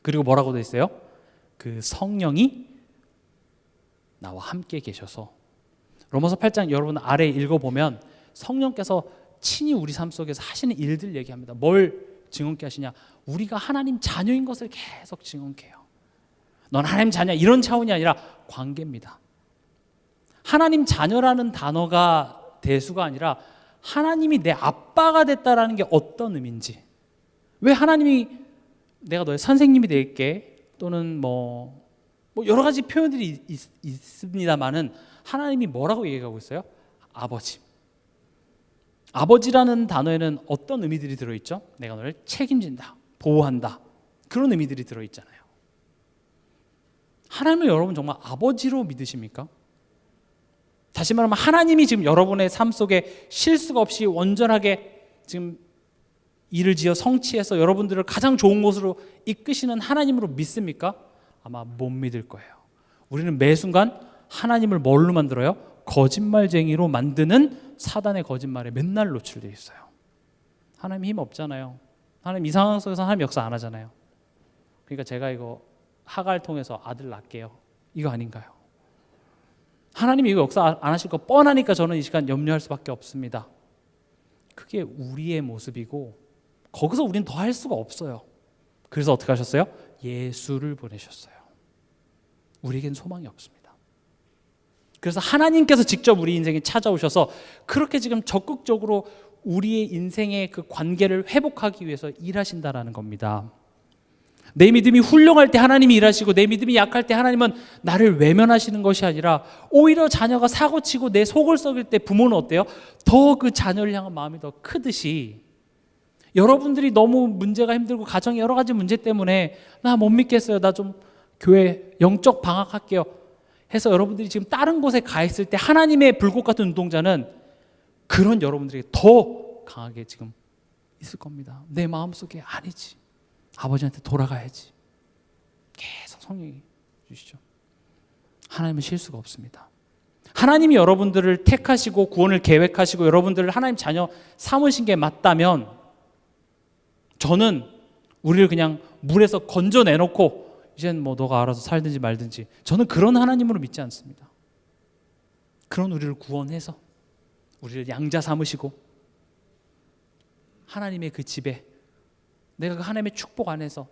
그리고 뭐라고 되어 있어요? 그 성령이 나와 함께 계셔서. 로마서 8장 여러분 아래 읽어보면 성령께서 친히 우리 삶 속에서 하시는 일들 얘기합니다. 뭘 증언케 하시냐? 우리가 하나님 자녀인 것을 계속 증언케 해요. 넌 하나님 자녀, 이런 차원이 아니라 관계입니다. 하나님 자녀라는 단어가 대수가 아니라 하나님이 내 아빠가 됐다라는 게 어떤 의미인지. 왜 하나님이 내가 너의 선생님이 될게 또는 뭐 여러 가지 표현들이 있습니다만은 하나님이 뭐라고 얘기하고 있어요? 아버지. 아버지라는 단어에는 어떤 의미들이 들어있죠? 내가 너를 책임진다, 보호한다, 그런 의미들이 들어있잖아요. 하나님을 여러분 정말 아버지로 믿으십니까? 다시 말하면 하나님이 지금 여러분의 삶 속에 실수가 없이 온전하게 지금 일을 지어 성취해서 여러분들을 가장 좋은 곳으로 이끄시는 하나님으로 믿습니까? 아마 못 믿을 거예요. 우리는 매 순간 하나님을 뭘로 만들어요? 거짓말쟁이로 만드는 사단의 거짓말에 맨날 노출되어 있어요. 하나님 힘 없잖아요. 하나님 이 상황 속에서 하나님 역사 안 하잖아요. 그러니까 제가 이거 하갈 통해서 아들 낳게요, 이거 아닌가요? 하나님이 이거 역사 안 하실 거 뻔하니까 저는 이 시간 염려할 수밖에 없습니다. 그게 우리의 모습이고 거기서 우리는 더 할 수가 없어요. 그래서 어떻게 하셨어요? 예수를 보내셨어요. 우리에겐 소망이 없습니다. 그래서 하나님께서 직접 우리 인생에 찾아오셔서 그렇게 지금 적극적으로 우리의 인생의 그 관계를 회복하기 위해서 일하신다라는 겁니다. 내 믿음이 훌륭할 때 하나님이 일하시고 내 믿음이 약할 때 하나님은 나를 외면하시는 것이 아니라 오히려 자녀가 사고치고 내 속을 썩일 때 부모는 어때요? 더 그 자녀를 향한 마음이 더 크듯이 여러분들이 너무 문제가 힘들고 가정에 여러 가지 문제 때문에 나 못 믿겠어요. 나 좀 교회 영적 방학할게요. 해서 여러분들이 지금 다른 곳에 가 있을 때 하나님의 불꽃 같은 눈동자는 그런 여러분들에게 더 강하게 지금 있을 겁니다. 내 마음속에 아니지. 아버지한테 돌아가야지. 계속 성령이 주시죠. 하나님은 실수가 없습니다. 하나님이 여러분들을 택하시고 구원을 계획하시고 여러분들을 하나님 자녀 삼으신 게 맞다면 저는 우리를 그냥 물에서 건져내놓고 이젠 뭐 너가 알아서 살든지 말든지 저는 그런 하나님으로 믿지 않습니다. 그런 우리를 구원해서 우리를 양자 삼으시고 하나님의 그 집에 내가 그 하나님의 축복 안에서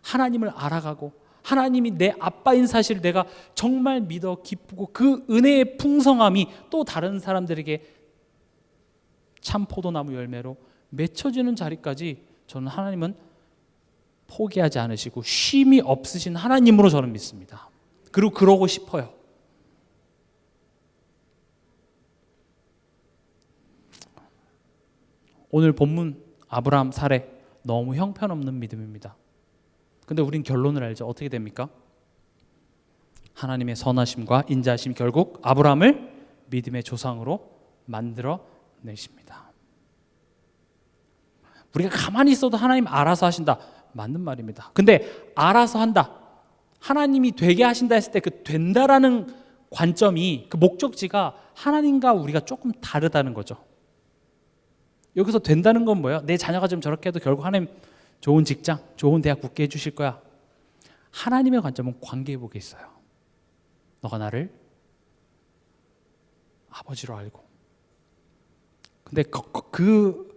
하나님을 알아가고 하나님이 내 아빠인 사실을 내가 정말 믿어 기쁘고 그 은혜의 풍성함이 또 다른 사람들에게 참 포도나무 열매로 맺혀지는 자리까지 저는 하나님은 포기하지 않으시고 쉼이 없으신 하나님으로 저는 믿습니다. 그리고 그러고 싶어요. 오늘 본문 아브라함 사례 너무 형편없는 믿음입니다. 근데 우린 결론을 알죠. 어떻게 됩니까? 하나님의 선하심과 인자하심이 결국 아브라함을 믿음의 조상으로 만들어 내십니다. 우리가 가만히 있어도 하나님 알아서 하신다. 맞는 말입니다. 근데 알아서 한다. 하나님이 되게 하신다 했을 때 그 된다라는 관점이 그 목적지가 하나님과 우리가 조금 다르다는 거죠. 여기서 된다는 건 뭐예요? 내 자녀가 좀 저렇게 해도 결국 하나님 좋은 직장, 좋은 대학 붙게 해주실 거야. 하나님의 관점은 관계회복에 있어요. 너가 나를 아버지로 알고. 근데 그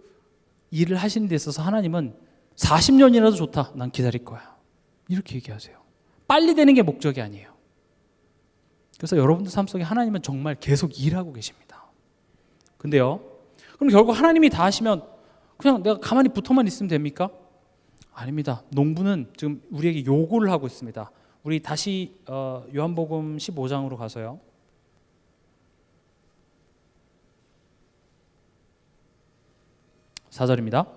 일을 하시는 데 있어서 하나님은 40년이라도 좋다. 난 기다릴 거야. 이렇게 얘기하세요. 빨리 되는 게 목적이 아니에요. 그래서 여러분들 삶 속에 하나님은 정말 계속 일하고 계십니다. 근데요, 그럼 결국 하나님이 다 하시면 그냥 내가 가만히 붙어만 있으면 됩니까? 아닙니다. 농부는 지금 우리에게 요구를 하고 있습니다. 우리 다시 요한복음 15장으로 가서요. 4절입니다.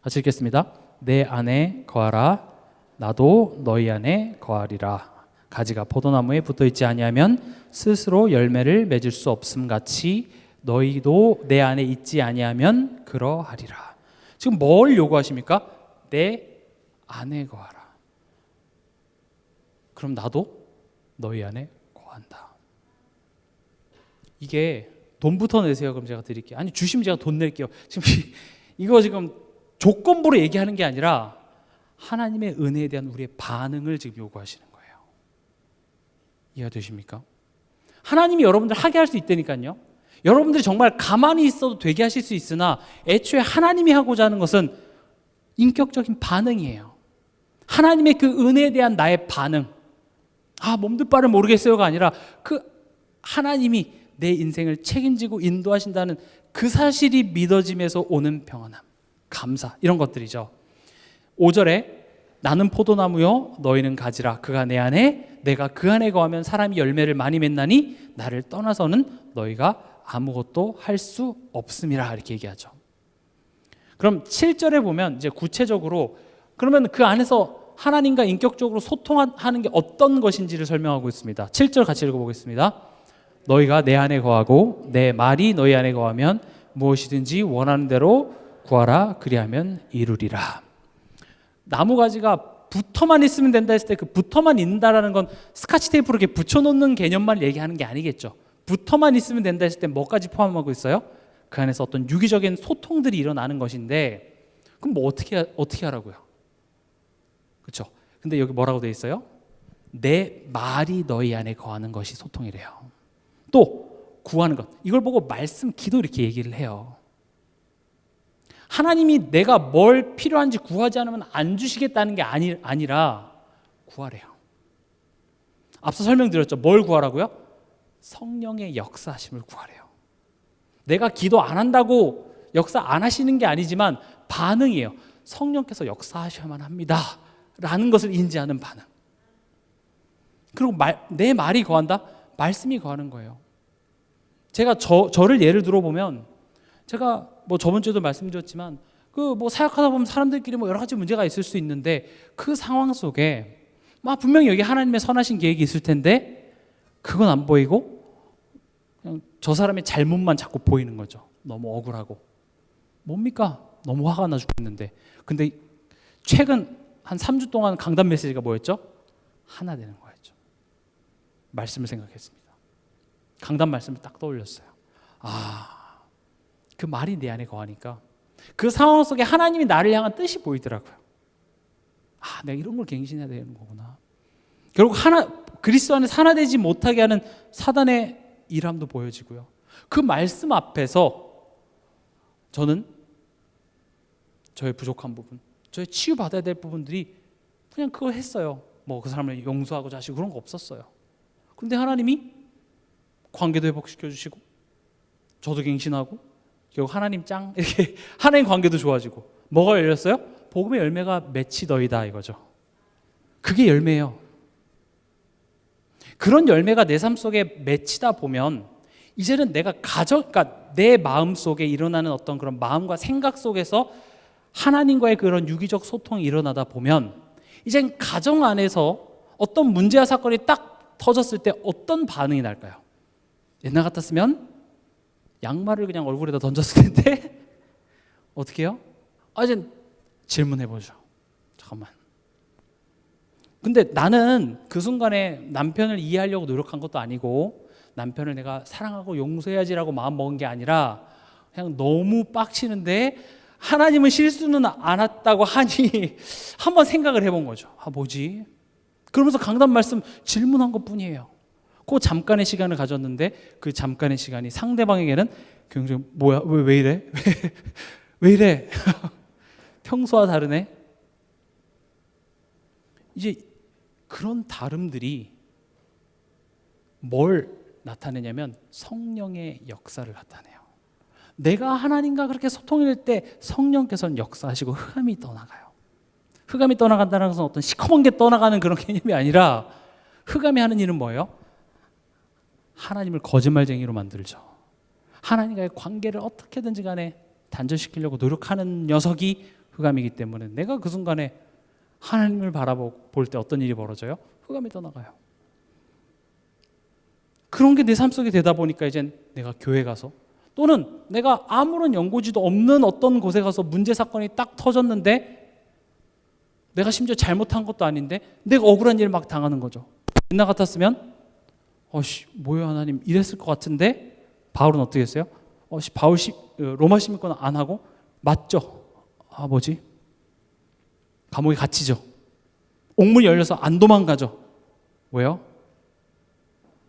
같이 읽겠습니다. 내 안에 거하라. 나도 너희 안에 거하리라. 가지가 포도나무에 붙어있지 아니하면 스스로 열매를 맺을 수 없음 같이 너희도 내 안에 있지 아니하면 그러하리라. 지금 뭘 요구하십니까? 내 안에 거하라. 그럼 나도 너희 안에 거한다. 이게 돈부터 내세요. 그럼 제가 드릴게요. 아니 주시면 제가 돈 낼게요. 지금 이거 지금 조건부로 얘기하는 게 아니라 하나님의 은혜에 대한 우리의 반응을 지금 요구하시는 거예요. 이해가 되십니까? 하나님이 여러분들 하게 할 수 있다니까요. 여러분들이 정말 가만히 있어도 되게 하실 수 있으나 애초에 하나님이 하고자 하는 것은 인격적인 반응이에요. 하나님의 그 은혜에 대한 나의 반응. 몸둘 바를 모르겠어요가 아니라 그 하나님이 내 인생을 책임지고 인도하신다는 그 사실이 믿어짐에서 오는 평안함, 감사, 이런 것들이죠. 5절에 나는 포도나무요 너희는 가지라. 그가 내 안에 내가 그 안에 거하면 사람이 열매를 많이 맺나니 나를 떠나서는 너희가 아무것도 할 수 없음이라. 이렇게 얘기하죠. 그럼 7절에 보면 이제 구체적으로 그러면 그 안에서 하나님과 인격적으로 소통하는 게 어떤 것인지를 설명하고 있습니다. 7절 같이 읽어보겠습니다. 너희가 내 안에 거하고 내 말이 너희 안에 거하면 무엇이든지 원하는 대로 구하라. 그리하면 이루리라. 나무가지가 붙어만 있으면 된다 했을 때 그 붙어만 있는다라는 건 스카치 테이프로 이렇게 붙여놓는 개념만 얘기하는 게 아니겠죠. 붙어만 있으면 된다 했을 때 뭐까지 포함하고 있어요? 그 안에서 어떤 유기적인 소통들이 일어나는 것인데 그럼 뭐 어떻게 하라고요? 그렇죠? 근데 여기 뭐라고 돼 있어요? 내 말이 너희 안에 거하는 것이 소통이래요. 또 구하는 것. 이걸 보고 말씀, 기도 이렇게 얘기를 해요. 하나님이 내가 뭘 필요한지 구하지 않으면 안 주시겠다는 게 아니라 구하래요. 앞서 설명드렸죠. 뭘 구하라고요? 성령의 역사하심을 구하래요. 내가 기도 안 한다고 역사 안 하시는 게 아니지만 반응이에요. 성령께서 역사하셔야만 합니다 라는 것을 인지하는 반응. 그리고 내 말이 거한다? 말씀이 거하는 거예요. 제가 저를 예를 들어보면, 제가 뭐 저번 주에도 말씀드렸지만 그 뭐 사역하다 보면 사람들끼리 뭐 여러 가지 문제가 있을 수 있는데, 그 상황 속에 분명히 여기 하나님의 선하신 계획이 있을 텐데 그건 안 보이고 그냥 저 사람의 잘못만 자꾸 보이는 거죠. 너무 억울하고. 뭡니까? 너무 화가 나 죽겠는데. 근데 최근 한 3주 동안 강단 메시지가 뭐였죠? 하나 되는 거였죠. 말씀을 생각했습니다. 강단 말씀을 딱 떠올렸어요. 그 말이 내 안에 거하니까 그 상황 속에 하나님이 나를 향한 뜻이 보이더라고요. 내가 이런 걸 갱신해야 되는 거구나. 결국 그리스도 안에 하나 되지 못하게 하는 사단의 일함도 보여지고요. 그 말씀 앞에서 저는 저의 부족한 부분, 저의 치유받아야 될 부분들이 그냥 그걸 했어요. 뭐 그 사람을 용서하고 자시고 그런 거 없었어요. 그런데 하나님이 관계도 회복시켜 주시고 저도 갱신하고 결국 하나님 짱 이렇게 하나님 관계도 좋아지고 뭐가 열렸어요? 복음의 열매가 맺히 너희다 이거죠. 그게 열매예요. 그런 열매가 내 삶 속에 맺히다 보면 이제는 내가 그러니까 내 마음 속에 일어나는 어떤 그런 마음과 생각 속에서 하나님과의 그런 유기적 소통이 일어나다 보면 이젠 가정 안에서 어떤 문제와 사건이 딱 터졌을 때 어떤 반응이 날까요? 옛날 같았으면 양말을 그냥 얼굴에다 던졌을 텐데 어떻게 해요? 이제 질문해보죠. 잠깐만. 근데 나는 그 순간에 남편을 이해하려고 노력한 것도 아니고 남편을 내가 사랑하고 용서해야지라고 마음 먹은 게 아니라 그냥 너무 빡치는데 하나님은 실수는 안 했다고 하니 한번 생각을 해본 거죠. 뭐지? 그러면서 강단 말씀 질문한 것뿐이에요. 그 잠깐의 시간을 가졌는데 그 잠깐의 시간이 상대방에게는 굉장히 뭐야? 왜 이래? 왜 이래? 평소와 다르네? 이제 그런 다름들이 뭘 나타내냐면 성령의 역사를 나타내요. 내가 하나님과 그렇게 소통할 때 성령께서는 역사하시고 흑암이 떠나가요. 흑암이 떠나간다는 것은 어떤 시커먼 게 떠나가는 그런 개념이 아니라 흑암이 하는 일은 뭐예요? 하나님을 거짓말쟁이로 만들죠. 하나님과의 관계를 어떻게든지 간에 단절시키려고 노력하는 녀석이 흑암이기 때문에 내가 그 순간에 하나님을 바라볼 때 어떤 일이 벌어져요? 흑암이 떠나가요. 그런 게 내 삶 속에 되다 보니까 이젠 내가 교회 가서 또는 내가 아무런 연고지도 없는 어떤 곳에 가서 문제 사건이 딱 터졌는데 내가 심지어 잘못한 것도 아닌데 내가 억울한 일을 막 당하는 거죠. 옛날 같았으면 뭐야 하나님 이랬을 것 같은데 바울은 어떻게 했어요? 바울 로마 시민권 안 하고 맞죠? 뭐지? 감옥에 갇히죠. 옥문이 열려서 안 도망가죠. 왜요?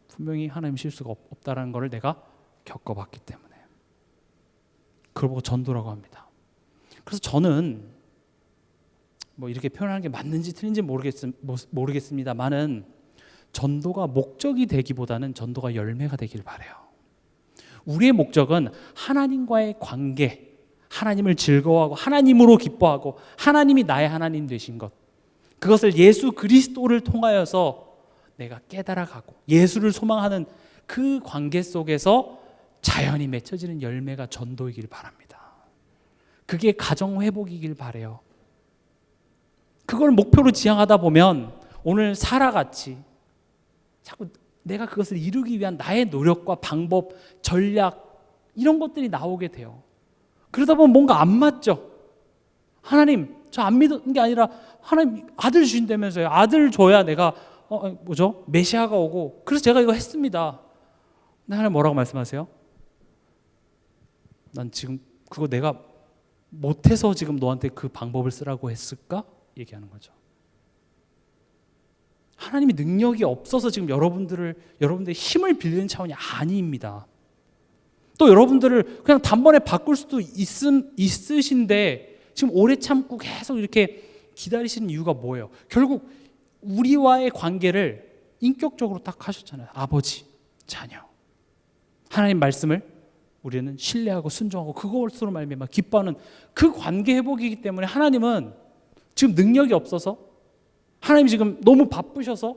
분명히 하나님 실수가 없다라는 것을 내가 겪어봤기 때문에. 그걸 보고 전도라고 합니다. 그래서 저는 뭐 이렇게 표현하는 게 맞는지 틀린지 모르겠습니다만은 전도가 목적이 되기보다는 전도가 열매가 되길 바라요. 우리의 목적은 하나님과의 관계, 하나님을 즐거워하고 하나님으로 기뻐하고 하나님이 나의 하나님 되신 것, 그것을 예수 그리스도를 통하여서 내가 깨달아가고 예수를 소망하는 그 관계 속에서 자연히 맺혀지는 열매가 전도이길 바랍니다. 그게 가정 회복이길 바라요. 그걸 목표로 지향하다 보면 오늘 사라같이 자꾸 내가 그것을 이루기 위한 나의 노력과 방법, 전략 이런 것들이 나오게 돼요. 그러다 보면 뭔가 안 맞죠. 하나님 저 안 믿는 게 아니라 하나님 아들 주신다면서요. 아들 줘야 내가 메시아가 오고 그래서 제가 이거 했습니다. 근데 하나님 뭐라고 말씀하세요? 난 지금 그거 내가 못해서 지금 너한테 그 방법을 쓰라고 했을까? 얘기하는 거죠. 하나님이 능력이 없어서 지금 여러분들의 힘을 빌리는 차원이 아닙니다. 또 여러분들을 그냥 단번에 바꿀 수도 있으신데 지금 오래 참고 계속 이렇게 기다리시는 이유가 뭐예요? 결국 우리와의 관계를 인격적으로 딱 하셨잖아요. 아버지, 자녀. 하나님 말씀을 우리는 신뢰하고 순종하고 그것으로 말미암아 기뻐하는 그 관계 회복이기 때문에 하나님은 지금 능력이 없어서 하나님이 지금 너무 바쁘셔서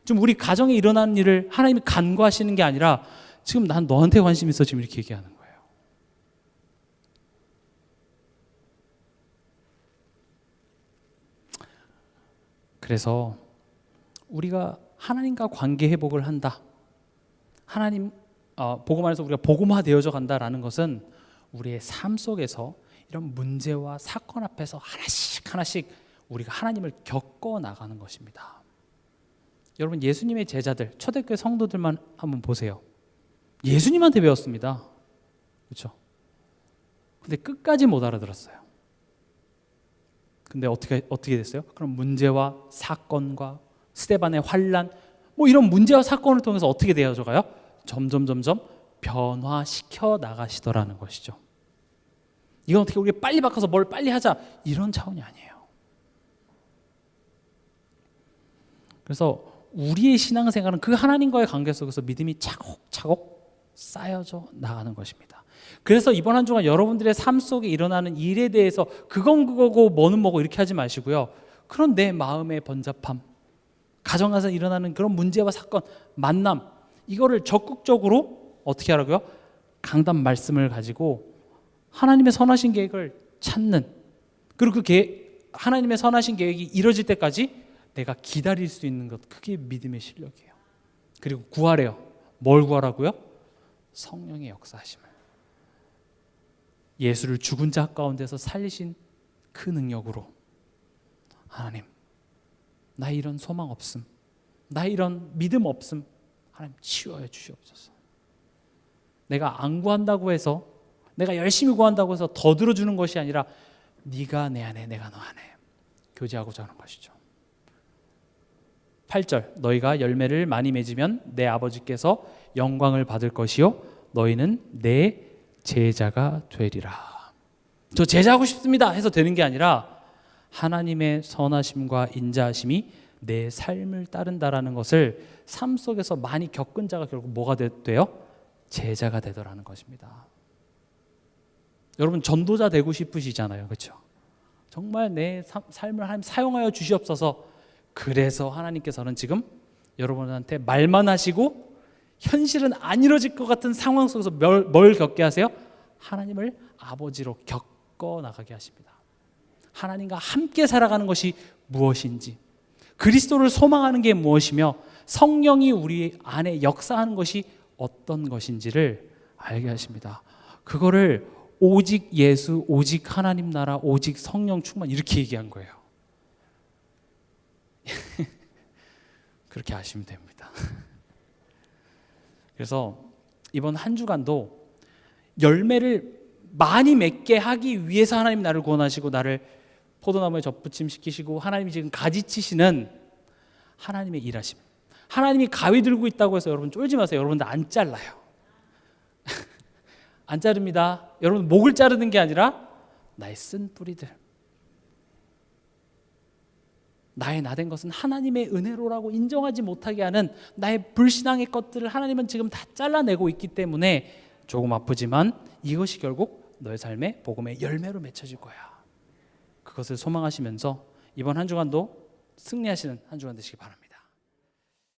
지금 우리 가정에 일어나는 일을 하나님이 간과하시는 게 아니라 지금 난 너한테 관심 있어 지금 이렇게 얘기하는 거예요. 그래서 우리가 하나님과 관계 회복을 한다. 하나님 복음 안에서 우리가 복음화 되어져 간다라는 것은 우리의 삶 속에서 이런 문제와 사건 앞에서 하나씩 하나씩 우리가 하나님을 겪어 나가는 것입니다. 여러분 예수님의 제자들 초대교회 성도들만 한번 보세요. 예수님한테 배웠습니다. 그렇죠? 근데 끝까지 못 알아들었어요. 근데 어떻게 됐어요? 그럼 문제와 사건과 스데반의 환란 뭐 이런 문제와 사건을 통해서 어떻게 되어져 가요? 점점 변화시켜 나가시더라는 것이죠. 이건 어떻게 우리가 빨리 바꿔서 뭘 빨리 하자 이런 차원이 아니에요. 그래서 우리의 신앙생활은 그 하나님과의 관계 속에서 믿음이 차곡차곡 쌓여져 나가는 것입니다. 그래서 이번 한 주간 여러분들의 삶 속에 일어나는 일에 대해서 그건 그거고 뭐는 뭐고 이렇게 하지 마시고요. 그런 내 마음의 번잡함, 가정 안에서 일어나는 그런 문제와 사건, 만남 이거를 적극적으로 어떻게 하라고요? 강단 말씀을 가지고 하나님의 선하신 계획을 찾는, 그리고 하나님의 선하신 계획이 이루어질 때까지 내가 기다릴 수 있는 것, 그게 믿음의 실력이에요. 그리고 구하래요. 뭘 구하라고요? 성령의 역사하심을. 예수를 죽은 자 가운데서 살리신 그 능력으로 하나님, 나 이런 소망 없음, 나 이런 믿음 없음, 하나님 치유하여 주시옵소서. 내가 안 구한다고 해서, 내가 열심히 구한다고 해서 더 들어주는 것이 아니라 네가 내 안에 내가 너 안에 교제하고자 하는 것이죠. 8절 너희가 열매를 많이 맺으면 내 아버지께서 영광을 받을 것이요 너희는 내 제자가 되리라. 저 제자하고 싶습니다 해서 되는 게 아니라 하나님의 선하심과 인자하심이 내 삶을 따른다라는 것을 삶 속에서 많이 겪은 자가 결국 뭐가 돼요? 제자가 되더라는 것입니다. 여러분 전도자 되고 싶으시잖아요. 그렇죠? 정말 내 삶을 하나님 사용하여 주시옵소서. 그래서 하나님께서는 지금 여러분한테 말만 하시고 현실은 안 이루어질 것 같은 상황 속에서 뭘 겪게 하세요? 하나님을 아버지로 겪어 나가게 하십니다. 하나님과 함께 살아가는 것이 무엇인지, 그리스도를 소망하는 게 무엇이며 성령이 우리 안에 역사하는 것이 어떤 것인지를 알게 하십니다. 그거를 오직 예수, 오직 하나님 나라, 오직 성령 충만 이렇게 얘기한 거예요. 그렇게 아시면 됩니다. 그래서 이번 한 주간도 열매를 많이 맺게 하기 위해서 하나님 나를 구원하시고 나를 포도나무에 접붙임시키시고 하나님이 지금 가지치시는 하나님의 일하심. 하나님이 가위 들고 있다고 해서 여러분 쫄지 마세요. 여러분들 안 잘라요. 안 자릅니다. 여러분 목을 자르는 게 아니라 나의 쓴 뿌리들, 나의 나된 것은 하나님의 은혜로라고 인정하지 못하게 하는 나의 불신앙의 것들을 하나님은 지금 다 잘라내고 있기 때문에 조금 아프지만 이것이 결국 너의 삶의 복음의 열매로 맺혀질 거야. 그것을 소망하시면서 이번 한 주간도 승리하시는 한 주간 되시기 바랍니다.